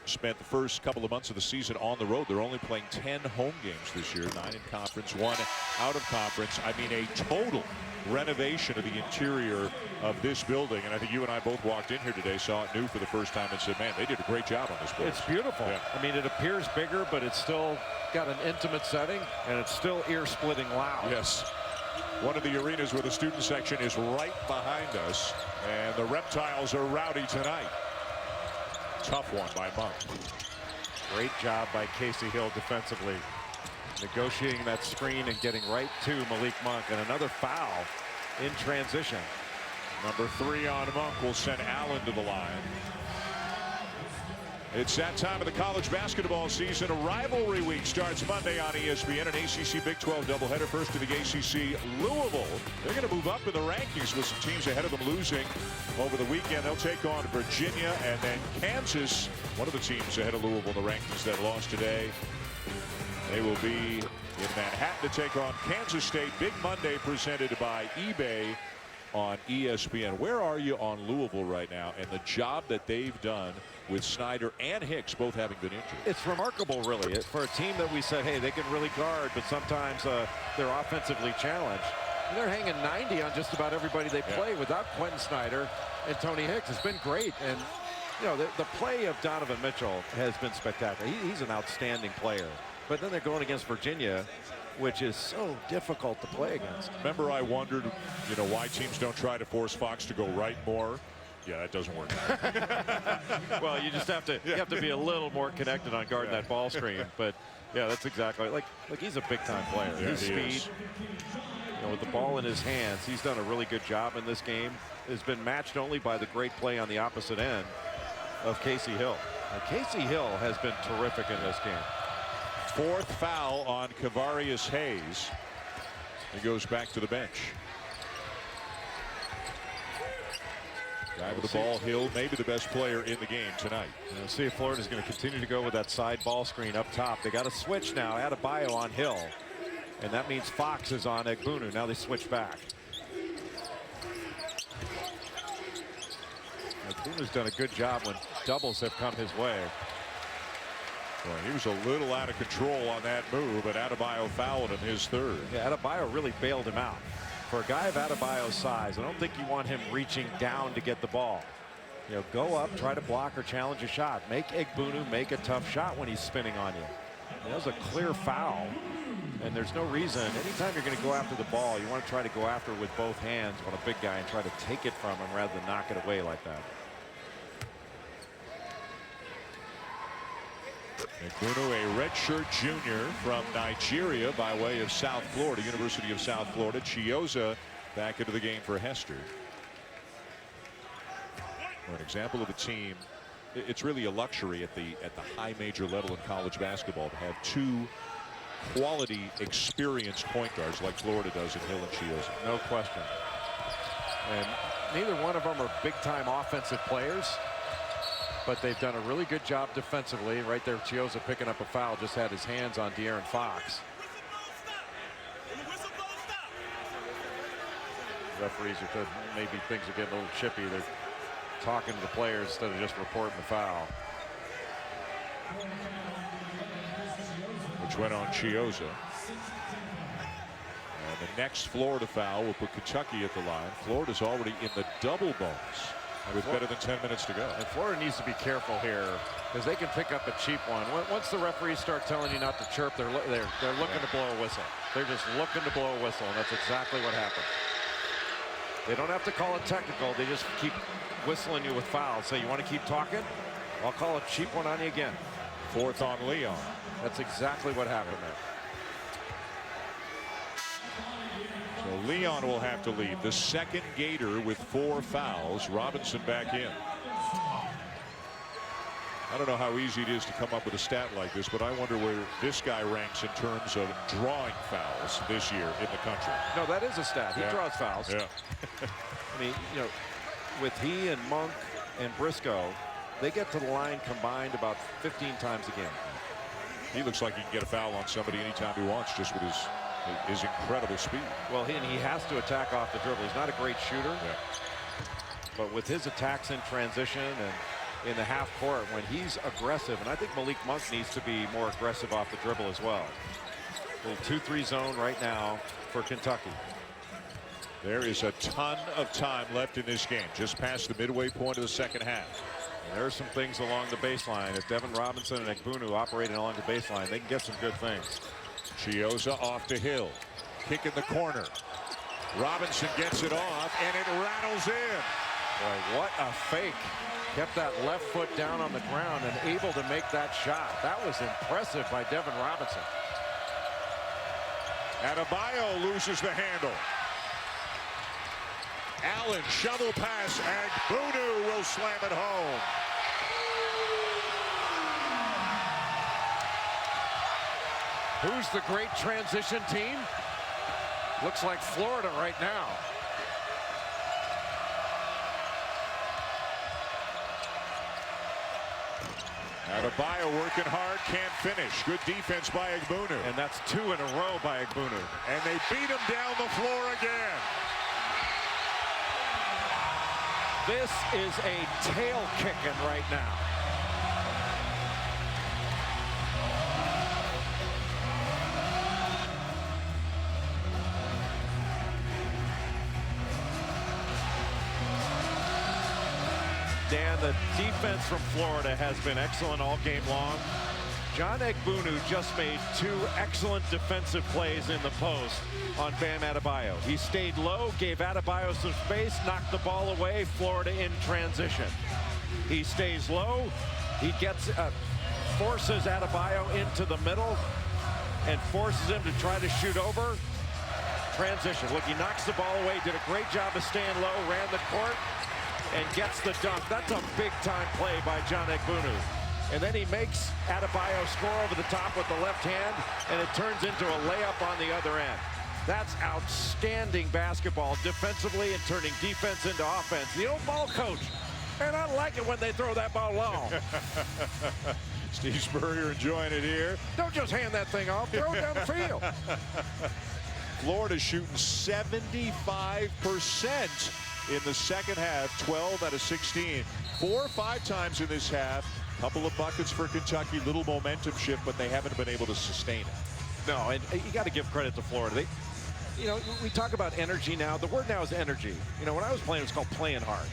spent the first couple of months of the season on the road. They're only playing 10 home games this year, 9 in conference, 1 out of conference. I mean, a total renovation of the interior of this building. And I think you and I both walked in here today, saw it new for the first time, and said, man, they did a great job on this place. It's beautiful. Yeah. I mean, it appears bigger, but it's still got an intimate setting, and it's still ear-splitting loud. Yes. One of the arenas where the student section is right behind us, and the Reptiles are rowdy tonight. Tough one by Monk. Great job by Casey Hill defensively, negotiating that screen and getting right to Malik Monk. And another foul in transition. Number 3 on Monk will send Allen to the line. It's that time of the college basketball season. A rivalry week starts Monday on ESPN. An ACC Big 12 doubleheader. First to the ACC, Louisville. They're going to move up in the rankings with some teams ahead of them losing over the weekend. They'll take on Virginia and then Kansas. One of the teams ahead of Louisville in the rankings that lost today. They will be in Manhattan to take on Kansas State. Big Monday presented by eBay on ESPN. Where are you on Louisville right now and the job that they've done with Snyder and Hicks both having been injured? It's remarkable, really, for a team that we said, hey, they can really guard, but sometimes they're offensively challenged. And they're hanging 90 on just about everybody they play without Quentin Snyder and Tony Hicks. It's been great. And, you know, the play of Donovan Mitchell has been spectacular. He's an outstanding player. But then they're going against Virginia, which is so difficult to play against. Remember, I wondered, you know, why teams don't try to force Fox to go right more. Yeah, that doesn't work. Well, you just have to you have to be a little more connected on guarding that ball screen. But yeah, that's exactly like he's a big time player. Yeah, his speed, you know, with the ball in his hands, he's done a really good job in this game. Has been matched only by the great play on the opposite end of Casey Hill. And Casey Hill has been terrific in this game. 4th foul on Kavarius Hayes. He goes back to the bench. Guy with the ball, Hill, maybe the best player in the game tonight. We'll see if Florida's going to continue to go with that side ball screen up top. They got to switch now. Adebayo on Hill. And that means Fox is on Egbunu. Now they switch back. Egbunu's done a good job when doubles have come his way. Well, he was a little out of control on that move, but Adebayo fouled him his 3rd. Yeah, Adebayo really bailed him out. For a guy of Adebayo's size, I don't think you want him reaching down to get the ball. You know, go up, try to block or challenge a shot. Make Egbunu make a tough shot when he's spinning on you. That was a clear foul, and there's no reason. Anytime you're going to go after the ball, you want to try to go after it with both hands on a big guy and try to take it from him rather than knock it away like that. Egbunu, a redshirt junior from Nigeria by way of South Florida, University of South Florida. Chioza back into the game for Hester. Well, an example of a team. It's really a luxury at the high major level in college basketball to have 2 quality, experienced point guards like Florida does in Hill and Chioza. No question. And neither one of them are big-time offensive players. But they've done a really good job defensively. Right there, Chioza picking up a foul, just had his hands on De'Aaron Fox. Referees are maybe things are getting a little chippy. They're talking to the players instead of just reporting the foul. Which went on Chioza. And the next Florida foul will put Kentucky at the line. Florida's already in the double bonus with better than 10 minutes to go. And Florida needs to be careful here because they can pick up a cheap one. Once the referees start telling you not to chirp, they're looking to blow a whistle. They're just looking to blow a whistle, and that's exactly what happened. They don't have to call it technical. They just keep whistling you with fouls. Say, you want to keep talking? I'll call a cheap one on you again. 4th on Leon. That's exactly what happened there. So Leon will have to leave. The second Gator with 4 fouls. Robinson back in. I don't know how easy it is to come up with a stat like this, but I wonder where this guy ranks in terms of drawing fouls this year in the country. No, that is a stat. He draws fouls. Yeah. I mean, you know, with he and Monk and Briscoe, they get to the line combined about 15 times a game. He looks like he can get a foul on somebody anytime he wants just with his incredible speed. Well, he has to attack off the dribble. He's not a great shooter, but with his attacks in transition and in the half court when he's aggressive. And I think Malik Monk needs to be more aggressive off the dribble as well. Little 2-3 zone right now for Kentucky. There is a ton of time left in this game, just past the midway point of the second half. And there are some things along the baseline. If Devin Robinson and Egbunu operating along the baseline, they can get some good things. Chiozza off to Hill. Kick in the corner. Robinson gets it off, and it rattles in. Boy, what a fake. Kept that left foot down on the ground and able to make that shot. That was impressive by Devin Robinson. Adebayo loses the handle. Allen, shovel pass, and Egbunu will slam it home. Who's the great transition team? Looks like Florida right now. Adebayo working hard, can't finish. Good defense by Egbunu. And that's 2 in a row by Egbunu. And they beat him down the floor again. This is a tail kicking right now. Dan, the defense from Florida has been excellent all game long. John Egbunu just made 2 excellent defensive plays in the post on Bam Adebayo. He stayed low, gave Adebayo some space, knocked the ball away, Florida in transition. He stays low, he gets forces Adebayo into the middle and forces him to try to shoot over. Transition. Look, he knocks the ball away, did a great job of staying low, ran the court, and gets the dunk. That's a big-time play by John Egbunu. And then he makes Adebayo score over the top with the left hand, and it turns into a layup on the other end. That's outstanding basketball defensively and turning defense into offense. The old ball coach. And I like it when they throw that ball long. Steve Spurrier enjoying it here. Don't just hand that thing off. Throw it down the field. Florida shooting 75% in the second half, 12 out of 16. 4 or 5 times in this half. Couple of buckets for Kentucky, little momentum shift, but they haven't been able to sustain it. No, and you got to give credit to Florida. You know, we talk about energy now. The word now is energy. You know, when I was playing, it was called playing hard.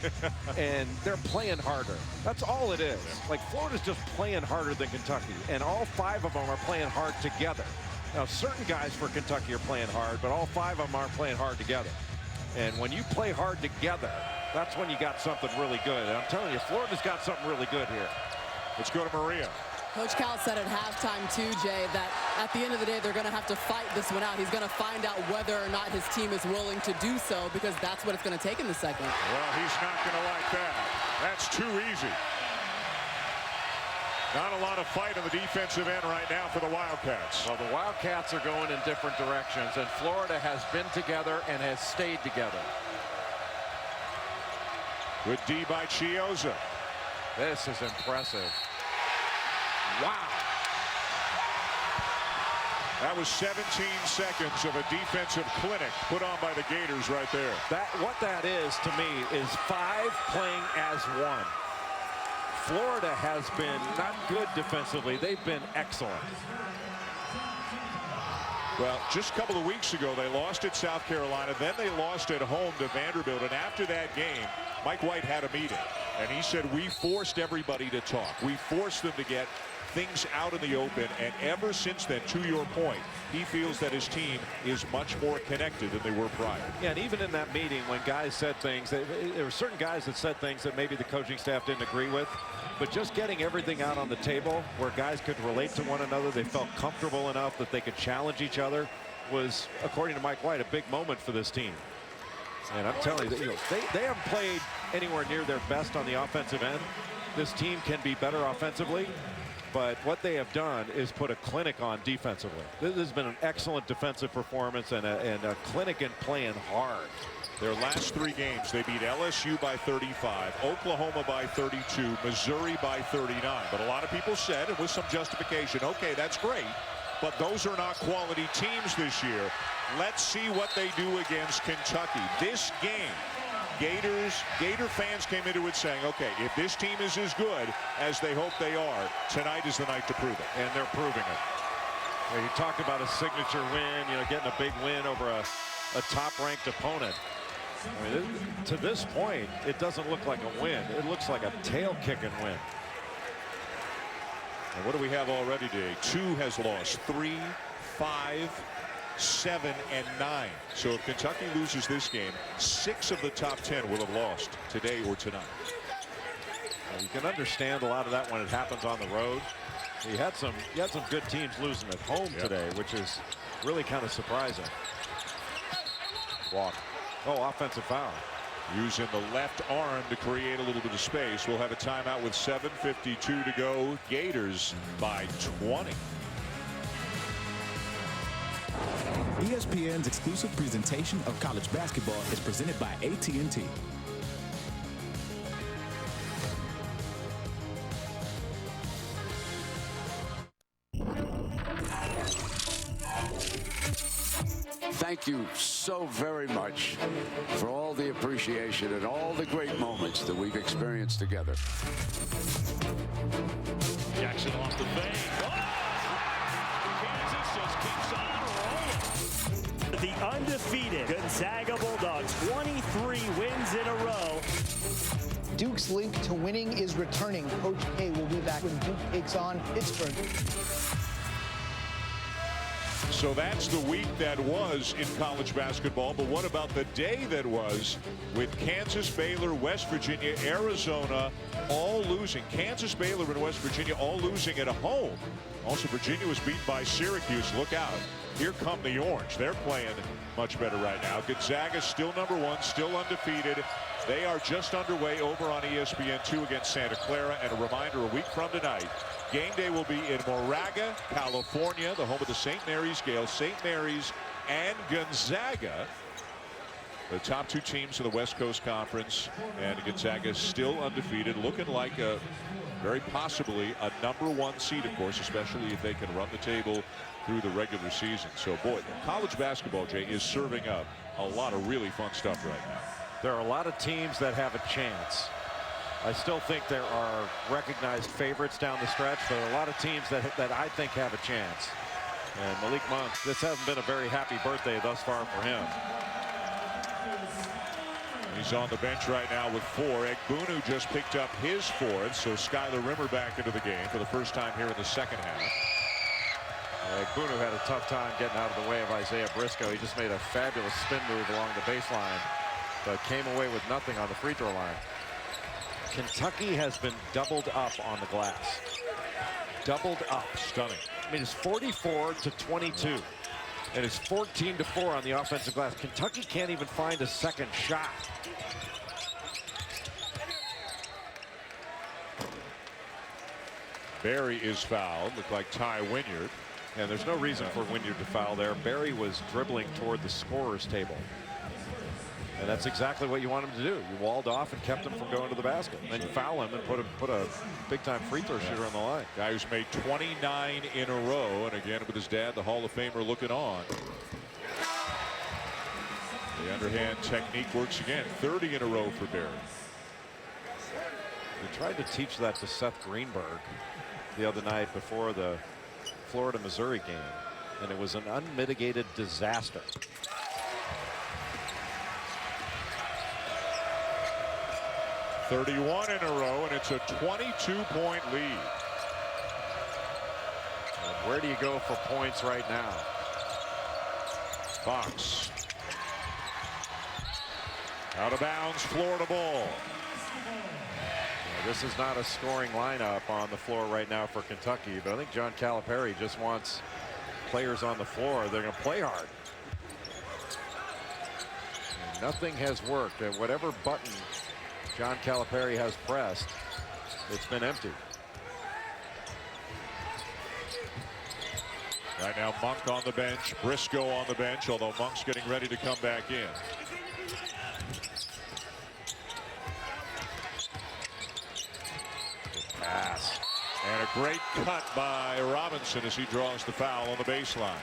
And they're playing harder. That's all it is. Like, Florida's just playing harder than Kentucky. And all 5 of them are playing hard together. Now, certain guys for Kentucky are playing hard, but all 5 of them aren't playing hard together. And when you play hard together, that's when you got something really good. And I'm telling you, Florida's got something really good here. Let's go to Maria. Coach Cal said at halftime too, Jay, that at the end of the day, they're going to have to fight this one out. He's going to find out whether or not his team is willing to do so, because that's what it's going to take in the second. Well, he's not going to like that. That's too easy. Not a lot of fight on the defensive end right now for the Wildcats. Well, the Wildcats are going in different directions, and Florida has been together and has stayed together. Good D by Chiozza. This is impressive. Wow. That was 17 seconds of a defensive clinic put on by the Gators right there. What that is to me is 5 playing as 1. Florida has been not good defensively. They've been excellent. Well, just a couple of weeks ago, they lost at South Carolina. Then they lost at home to Vanderbilt. And after that game, Mike White had a meeting. And he said, we forced everybody to talk. We forced them to get things out in the open. And ever since then, to your point, he feels that his team is much more connected than they were prior. Yeah, and even in that meeting, when guys said things, there were certain guys that said things that maybe the coaching staff didn't agree with. But just getting everything out on the table where guys could relate to one another, they felt comfortable enough that they could challenge each other, was, according to Mike White, a big moment for this team. And I'm telling you, they haven't played anywhere near their best on the offensive end. This team can be better offensively, but what they have done is put a clinic on defensively. This has been an excellent defensive performance and a clinic in playing hard. Their last 3 games, they beat LSU by 35, Oklahoma by 32, Missouri by 39. But a lot of people said, and with some justification, okay, that's great, but those are not quality teams this year. Let's see what they do against Kentucky. This game Gator fans came into it saying, okay, if this team is as good as they hope they are, tonight is the night to prove it. And they're proving it. You talked about a signature win, getting a big win over a top-ranked opponent. I mean, to this point, it doesn't look like a win. It looks like a tail-kicking win. And what do we have already today? 2 has lost, 3, 5, 7, and 9. So if Kentucky loses this game, 6 of the top 10 will have lost today or tonight. Well, you can understand a lot of that when it happens on the road. You had some good teams losing at home today, which is really kind of surprising. Walk. Oh, offensive foul. Using the left arm to create a little bit of space. We'll have a timeout with 7:52 to go. Gators by 20. ESPN's exclusive presentation of college basketball is presented by AT&T. Thank you so very much for all the appreciation and all the great moments that we've experienced together. Jackson off the fade. Kansas just keeps on rolling. The undefeated Gonzaga Bulldogs, 23 wins in a row. Duke's link to winning is returning. Coach K will be back when Duke takes on Pittsburgh. So that's the week that was in college basketball. But what about the day that was with Kansas, Baylor, West Virginia, Arizona all losing? Kansas, Baylor, and West Virginia all losing at home. Also, Virginia was beat by Syracuse. Look out. Here come the Orange. They're playing much better right now. Gonzaga still #1, still undefeated. They are just underway over on ESPN2 against Santa Clara. And a reminder, a week from tonight, game day will be in Moraga, California, the home of the St. Mary's Gales. St. Mary's and Gonzaga, the top 2 teams in the West Coast Conference. And Gonzaga is still undefeated, looking like very possibly a #1 seed, of course, especially if they can run the table through the regular season. So, boy, college basketball, Jay, is serving up a lot of really fun stuff right now. There are a lot of teams that have a chance. I still think there are recognized favorites down the stretch, but a lot of teams that I think have a chance. And Malik Monk, this hasn't been a very happy birthday thus far for him. He's on the bench right now with 4. Egbunu just picked up his 4th, so Skylar Rimmer back into the game for the first time here in the second half. Egbunu had a tough time getting out of the way of Isaiah Briscoe. He just made a fabulous spin move along the baseline, but came away with nothing on the free throw line. Kentucky has been doubled up on the glass. Doubled up. Stunning. I mean, it's 44-22. And it's 14-4 on the offensive glass. Kentucky can't even find a second shot. Barry is fouled. Looked like Ty Wynyard. And there's no reason for Wynyard to foul there. Barry was dribbling toward the scorer's table. And that's exactly what you want him to do. You walled off and kept him from going to the basket. And then you foul him and put a big-time free throw shooter on the line. Guy who's made 29 in a row. And again, with his dad, the Hall of Famer, looking on. The underhand technique works again. 30 in a row for Barry. We tried to teach that to Seth Greenberg the other night before the Florida-Missouri game. And it was an unmitigated disaster. .31 in a row, and it's a 22-point lead. And where do you go for points right now? Fox. Out of bounds, Florida ball. This is not a scoring lineup on the floor right now for Kentucky, but I think John Calipari just wants players on the floor. They're going to play hard. And nothing has worked. And whatever button John Calipari has pressed, it's been empty. Right now, Monk on the bench, Briscoe on the bench, although Monk's getting ready to come back in. Good pass. And a great cut by Robinson as he draws the foul on the baseline.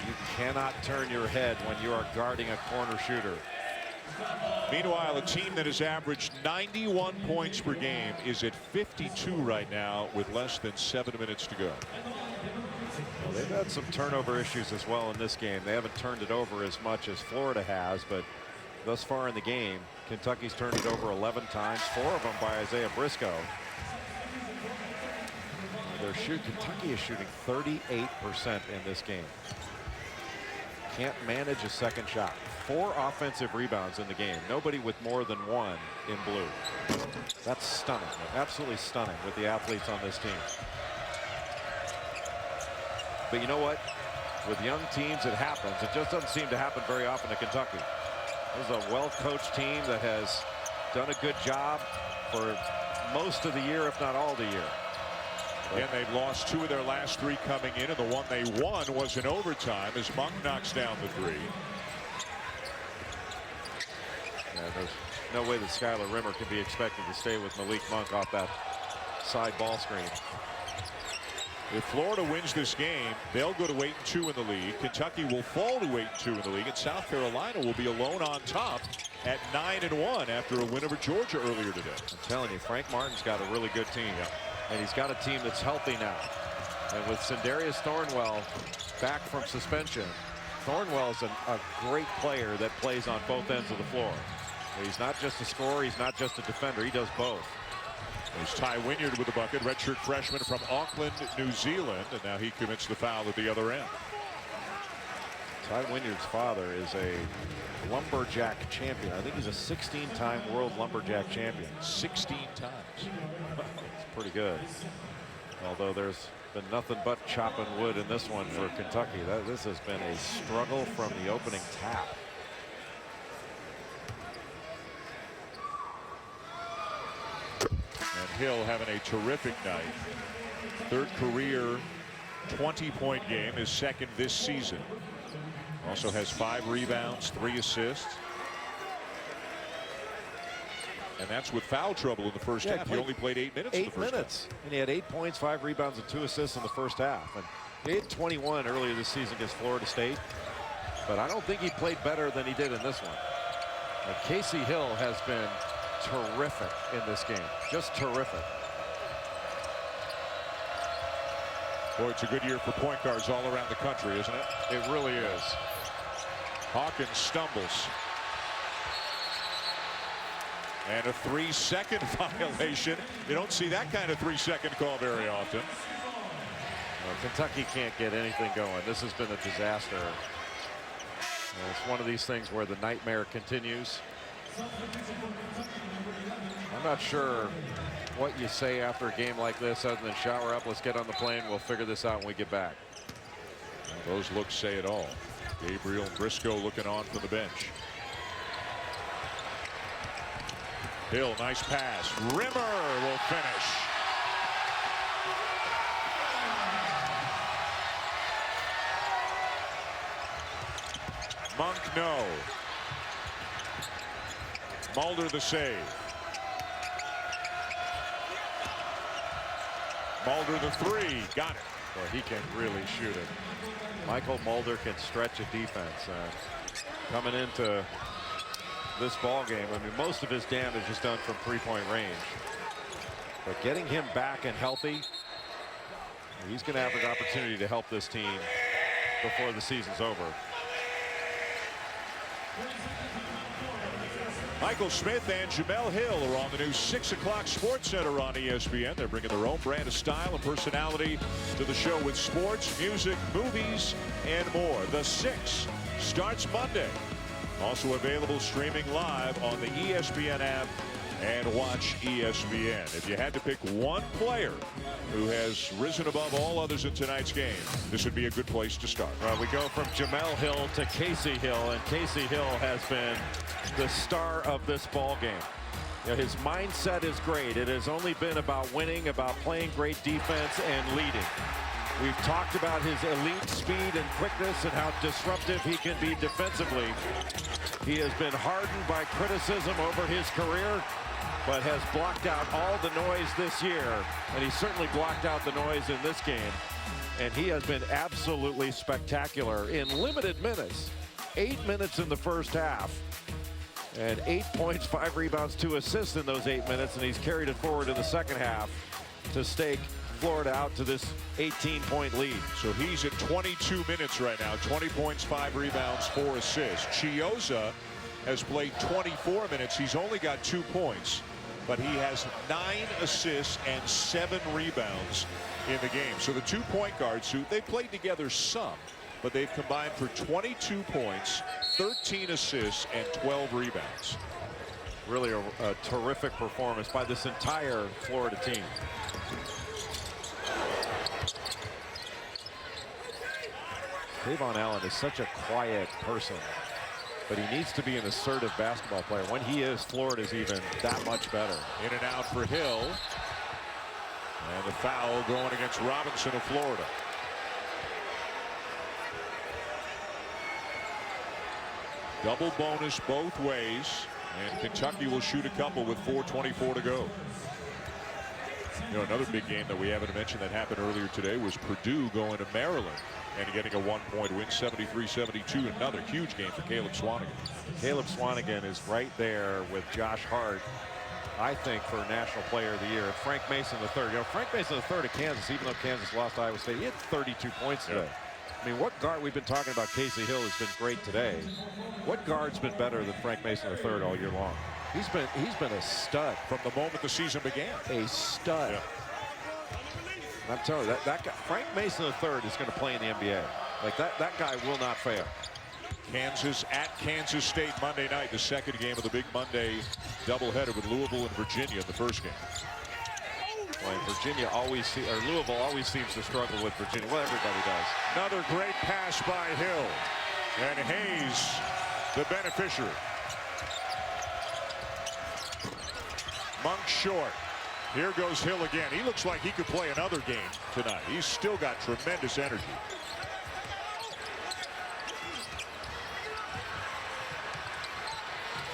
You cannot turn your head when you are guarding a corner shooter. Meanwhile, a team that has averaged 91 points per game is at 52 right now with less than 7 minutes to go. Well, they've had some turnover issues as well in this game. They haven't turned it over as much as Florida has, but thus far in the game, Kentucky's turned it over 11 times, 4 of them by Isaiah Briscoe. Kentucky is shooting 38% in this game. Can't manage a second shot. 4 offensive rebounds in the game. Nobody with more than 1 in blue. That's stunning. Absolutely stunning with the athletes on this team. But you know what? With young teams, it happens. It just doesn't seem to happen very often to Kentucky. This is a well-coached team that has done a good job for most of the year, if not all the year. Again, they've lost 2 of their last 3 coming in, and the one they won was in overtime as Monk knocks down the 3. Yeah, there's no way that Skylar Rimmer can be expected to stay with Malik Monk off that side ball screen. If Florida wins this game, they'll go to 8-2 in the league. Kentucky will fall to 8-2 in the league, and South Carolina will be alone on top at 9-1 after a win over Georgia earlier today. I'm telling you, Frank Martin's got a really good team. And he's got a team that's healthy now. And with Sindarius Thornwell back from suspension, Thornwell's a great player that plays on both ends of the floor. He's not just a scorer, he's not just a defender, he does both. There's Ty Wynyard with the bucket, redshirt freshman from Auckland, New Zealand, and now he commits the foul at the other end. Ty Wynyard's father is a lumberjack champion. I think he's a 16-time world lumberjack champion. 16 times. It's pretty good. Although there's been nothing but chopping wood in this one for Kentucky. This has been a struggle from the opening tap. And Hill having a terrific night. 3rd career 20-point game, his 2nd this season. Also has 5 rebounds, 3 assists. And that's with foul trouble in the first half. He only played 8 minutes in the first half. And he had 8 points, 5 rebounds, and 2 assists in the first half. And he had 21 earlier this season against Florida State. But I don't think he played better than he did in this one. And Casey Hill has been terrific in this game. Just terrific. Boy, it's a good year for point guards all around the country, isn't it? It really is. Hawkins stumbles. And a 3-second violation. You don't see that kind of 3-second call very often. Well, Kentucky can't get anything going. This has been a disaster. It's one of these things where the nightmare continues. I'm not sure what you say after a game like this other than shower up, let's get on the plane, we'll figure this out when we get back. Well, those looks say it all. Gabriel and Briscoe looking on from the bench. Hill, nice pass. Rimmer will finish. Monk, no. Mulder the save. Mulder the 3, got it. Well, he can really shoot it. Michael Mulder can stretch a defense. Coming into this ball game, I mean, most of his damage is done from 3-point range. But getting him back and healthy, he's going to have an opportunity to help this team before the season's over. Michael Smith and Jamel Hill are on the new 6 o'clock Sports Center on ESPN. They're bringing their own brand of style and personality to the show with sports, music, movies, and more. The 6 starts Monday. Also available streaming live on the ESPN app and watch ESPN. If you had to pick one player who has risen above all others in tonight's game, this would be a good place to start. We go from Jamel Hill to Casey Hill, and Casey Hill has been the star of this ball game. You know, his mindset is great. It has only been about winning, about playing great defense and leading. We've talked about his elite speed and quickness and how disruptive he can be defensively. He has been hardened by criticism over his career, but has blocked out all the noise this year. And he certainly blocked out the noise in this game. And he has been absolutely spectacular in limited minutes. 8 minutes in the first half. And 8 points, 5 rebounds, 2 assists in those 8 minutes, and he's carried it forward in the second half to stake Florida out to this 18-point lead. So he's at 22 minutes right now, 20 points, 5 rebounds, 4 assists. Chiozza has played 24 minutes. He's only got 2 points, but he has 9 assists and 7 rebounds in the game. So the 2 point guards, who they played together some, but they've combined for 22 points, 13 assists, and 12 rebounds. Really a terrific performance by this entire Florida team. Tavon Allen is such a quiet person, but he needs to be an assertive basketball player. When he is, Florida's even that much better. In and out for Hill. And the foul going against Robinson of Florida. Double bonus both ways, and Kentucky will shoot a couple with 4:24 to go. You know, another big game that we haven't mentioned that happened earlier today was Purdue going to Maryland and getting a 1-point win, 73-72. Another huge game for Caleb Swanigan. Caleb Swanigan is right there with Josh Hart, I think, for National Player of the Year. Frank Mason III. You know, Frank Mason III of Kansas, even though Kansas lost to Iowa State, he had 32 points today. I mean, what guard? We've been talking about Casey Hill has been great today. What guard's been better than Frank Mason III all year long? He's been a stud from the moment the season began. A stud. Yeah. I'm telling you, that guy, Frank Mason III, is going to play in the NBA. Like that guy will not fail. Kansas at Kansas State Monday night, the second game of the big Monday doubleheader with Louisville and Virginia in the first game. Well, Virginia Louisville always seems to struggle with Virginia. Well, everybody does. Another great pass by Hill, and Hayes the beneficiary. Monk short. Here goes Hill again. He looks like he could play another game tonight. He's still got tremendous energy.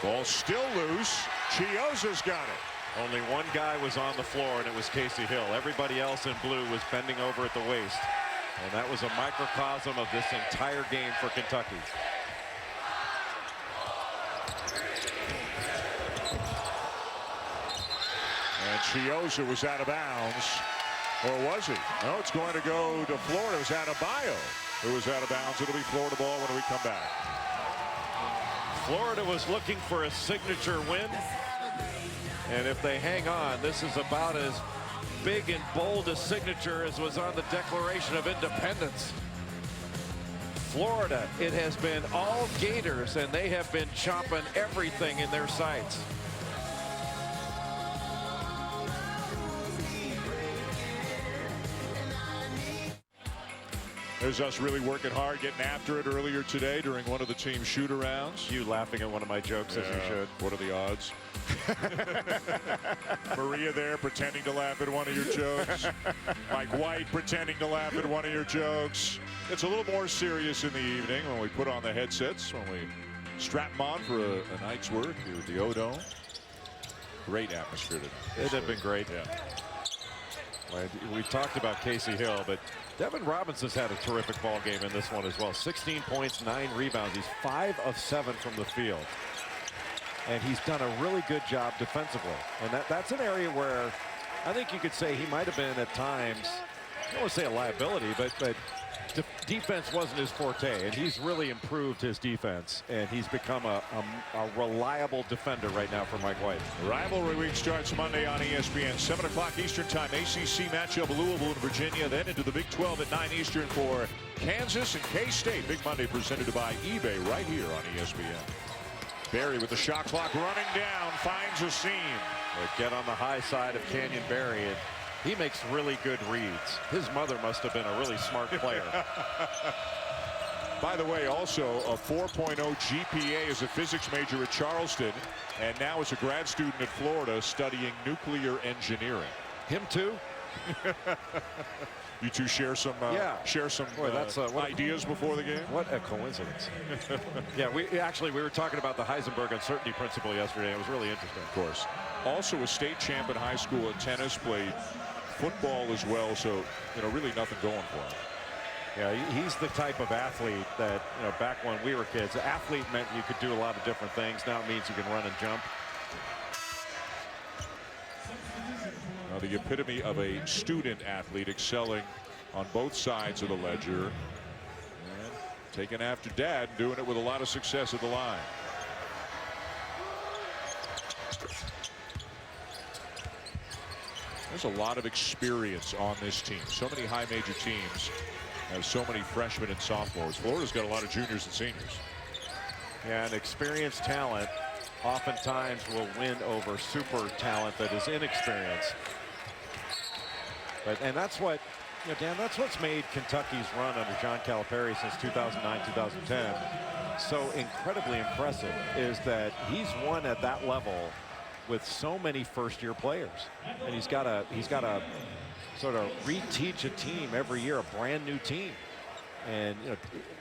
Ball still loose. Chiozza's got it. Only one guy was on the floor, and it was Casey Hill. Everybody else in blue was bending over at the waist. And that was a microcosm of this entire game for Kentucky. And Chiozza was out of bounds. Or was he? No, it's going to go to Florida. It was Adebayo who was out of bounds. It'll be Florida ball when we come back. Florida was looking for a signature win. And if they hang on, this is about as big and bold a signature as was on the Declaration of Independence. Florida, it has been all Gators, and they have been chomping everything in their sights. There's us really working hard, getting after it earlier today during one of the team's shoot-arounds. You laughing at one of my jokes, as you should. What are the odds? Maria there pretending to laugh at one of your jokes. Mike White pretending to laugh at one of your jokes. It's a little more serious in the evening when we put on the headsets, when we strap them on for a night's work here at the O-Dome. Great atmosphere today. It had been great. Yeah. We talked about Casey Hill, but Devin Robinson's had a terrific ball game in this one as well. 16 points, 9 rebounds. He's 5 of 7 from the field. And he's done a really good job defensively. And that's an area where I think you could say he might have been at times, I don't want to say a liability, but defense wasn't his forte. And he's really improved his defense. And he's become a reliable defender right now for Mike White. Rivalry week starts Monday on ESPN. 7 o'clock Eastern time. ACC matchup, Louisville and Virginia. Then into the Big 12 at 9 Eastern for Kansas and K-State. Big Monday presented by eBay right here on ESPN. Barry with the shot clock running down, finds a seam. Get on the high side of Canyon Barry, and he makes really good reads. His mother must have been a really smart player. By the way, also a 4.0 GPA as a physics major at Charleston, and now as a grad student at Florida studying nuclear engineering. Him too? You two share some ideas before the game? What a coincidence. Yeah, we were talking about the Heisenberg uncertainty principle yesterday. It was really interesting. Of course. Also a state champ in high school at tennis, played football as well, so really nothing going for him. Yeah, he's the type of athlete that, you know, back when we were kids, athlete meant you could do a lot of different things. Now it means you can run and jump. Now the epitome of a student athlete, excelling on both sides of the ledger. And taking after dad, doing it with a lot of success at the line. There's a lot of experience on this team. So many high major teams have so many freshmen and sophomores. Florida's got a lot of juniors and seniors. Yeah, and experienced talent oftentimes will win over super talent that is inexperienced. And that's what, you know, Dan, that's what's made Kentucky's run under John Calipari since 2009-2010 so incredibly impressive, is that he's won at that level with so many first-year players, and he's got to sort of reteach a team every year, a brand new team. And you know,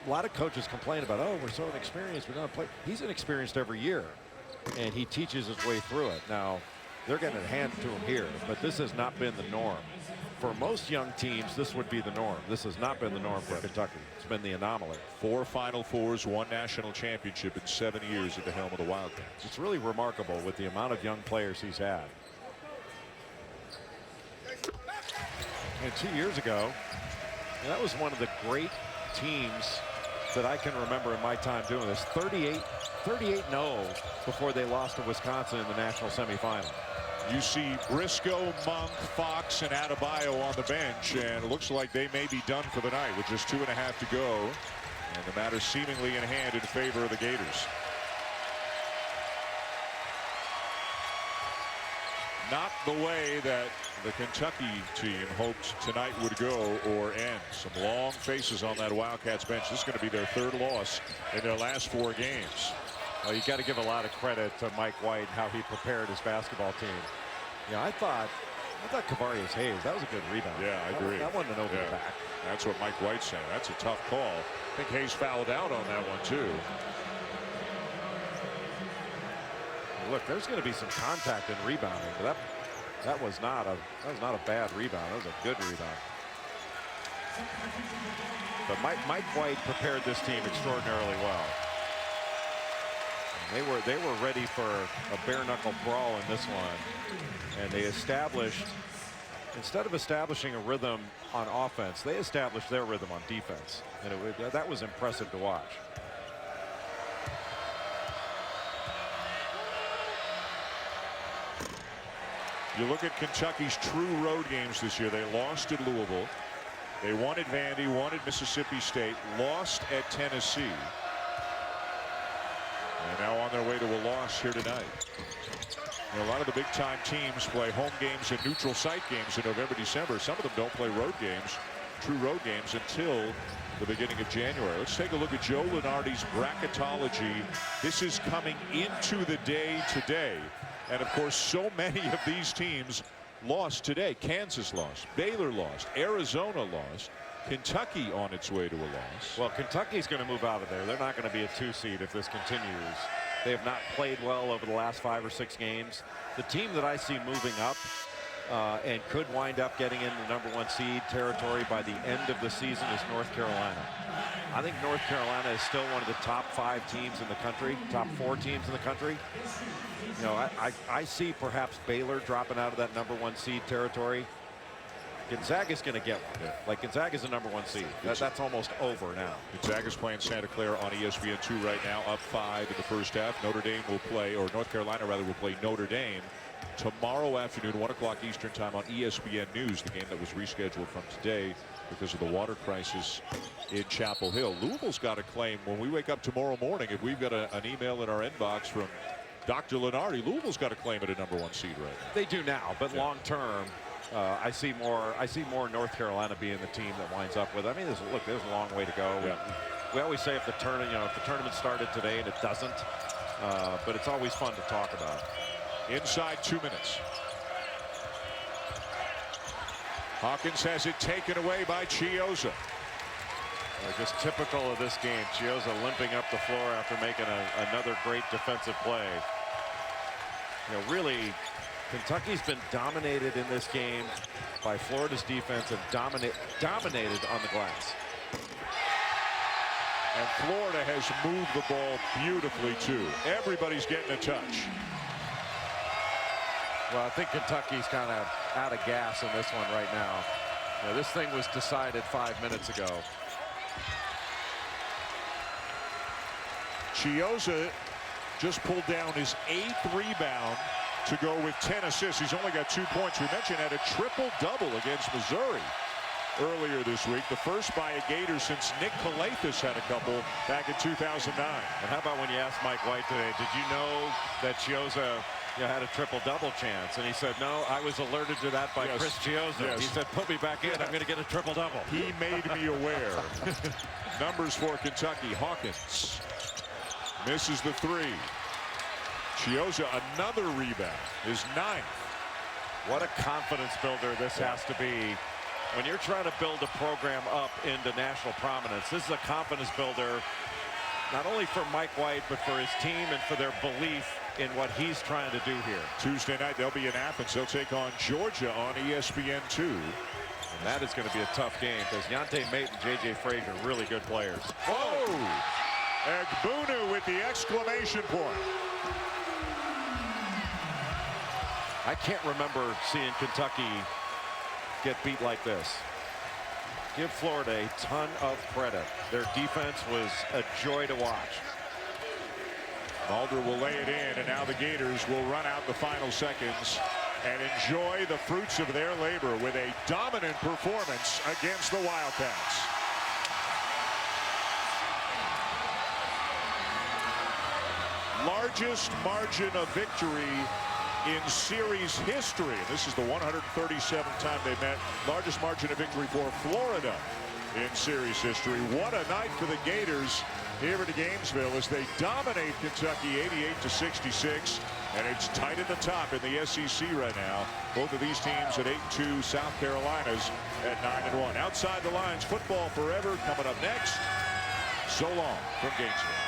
a lot of coaches complain about, oh, we're so inexperienced, we don't play. He's inexperienced every year, and he teaches his way through it. Now, they're going to hand it to him here, but this has not been the norm. For most young teams, this would be the norm. This has not been the norm for Kentucky. It's been the anomaly. 4 Final Fours, 1 national championship in 7 years at the helm of the Wildcats. It's really remarkable with the amount of young players he's had. And 2 years ago, that was one of the great teams that I can remember in my time doing this. 38-0 before they lost to Wisconsin in the national semifinal. You see Briscoe, Monk, Fox, and Adebayo on the bench, and it looks like they may be done for the night with just 2.5 to go, and the matter seemingly in hand in favor of the Gators. Not the way that the Kentucky team hoped tonight would go or end. Some long faces on that Wildcats bench. This is going to be their 3rd loss in their last 4 games. Well, you got to give a lot of credit to Mike White, how he prepared his basketball team. Yeah, I thought Kavarius Hayes, that was a good rebound. Yeah, I agree. That wasn't an over the back. That's what Mike White said. That's a tough call. I think Hayes fouled out on that one too. Look, there's going to be some contact and rebounding, but that was not a bad rebound. That was a good rebound. But Mike White prepared this team extraordinarily well. They were ready for a bare knuckle brawl in this one, and they established, instead of establishing a rhythm on offense, they established their rhythm on defense, and that was impressive to watch. You look at Kentucky's true road games this year. They lost at Louisville, they won at Vandy, won at Mississippi State, lost at Tennessee. And now on their way to a loss here tonight. You know, a lot of the big-time teams play home games and neutral site games in November, December. Some of them don't play road games, true road games, until the beginning of January. Let's take a look at Joe Lunardi's bracketology. This is coming into the day today. And, of course, so many of these teams lost today. Kansas lost. Baylor lost. Arizona lost. Kentucky on its way to a loss. Well, Kentucky's going to move out of there. They're not going to be a 2 seed if this continues. They have not played well over the last 5 or 6 games. The team that I see moving up and could wind up getting in the #1 seed territory by the end of the season is North Carolina. I think North Carolina is still one of the top 5 teams in the country, top 4 teams in the country. You know, I see perhaps Baylor dropping out of that #1 seed territory. Gonzaga's going to get one. Like, Gonzaga's a #1 seed. That's almost over now. Gonzaga's playing Santa Clara on ESPN2 right now, up 5 in the first half. Notre Dame will play, or North Carolina rather, will play Notre Dame tomorrow afternoon, 1 o'clock Eastern time on ESPN News, the game that was rescheduled from today because of the water crisis in Chapel Hill. Louisville's got a claim when we wake up tomorrow morning. If we've got an email in our inbox from Dr. Lunardi, Louisville's got a claim at a #1 seed right now. They do now, but long term, I see more North Carolina being the team that winds up with. I mean, there's a long way to go. Yeah. We always say if the tournament started today, and it doesn't, but it's always fun to talk about. Inside 2 minutes. Hawkins has it taken away by Chiozza. Just typical of this game. Chiozza limping up the floor after making another great defensive play. You know, really, Kentucky's been dominated in this game by Florida's defense and dominated on the glass. And Florida has moved the ball beautifully, too. Everybody's getting a touch. Well, I think Kentucky's kind of out of gas in this one right now. Yeah, this thing was decided 5 minutes ago. Chiozza just pulled down his 8th rebound to go with 10 assists. He's only got 2 points. We mentioned had a triple-double against Missouri earlier this week, the first by a Gator since Nick Calathis had a couple back in 2009. And how about when you asked Mike White today, did you know that Chiozza had a triple-double chance? And he said, no, I was alerted to that by Chris Chiozza. Yes. He said, put me back in. I'm going to get a triple-double. He made me aware. Numbers for Kentucky. Hawkins misses the 3. Chiozza another rebound, his 9th. What a confidence builder this has to be. When you're trying to build a program up into national prominence, this is a confidence builder, not only for Mike White, but for his team and for their belief in what he's trying to do here. Tuesday night, they'll be in Athens. They'll take on Georgia on ESPN2. And that is going to be a tough game because Yante Mate and J.J. Frazier are really good players. Oh! Egbunu with the exclamation point. I can't remember seeing Kentucky get beat like this. Give Florida a ton of credit. Their defense was a joy to watch. Mulder will lay it in, and now the Gators will run out the final seconds and enjoy the fruits of their labor with a dominant performance against the Wildcats. Largest margin of victory in series history. This is the 137th time they met. Largest margin of victory for Florida in series history. What a night for the Gators here in Gainesville as they dominate Kentucky 88-66. And it's tight at the top in the SEC right now. Both of these teams at 8-2. South Carolina's at 9-1. Outside the lines, football forever coming up next. So long from Gainesville.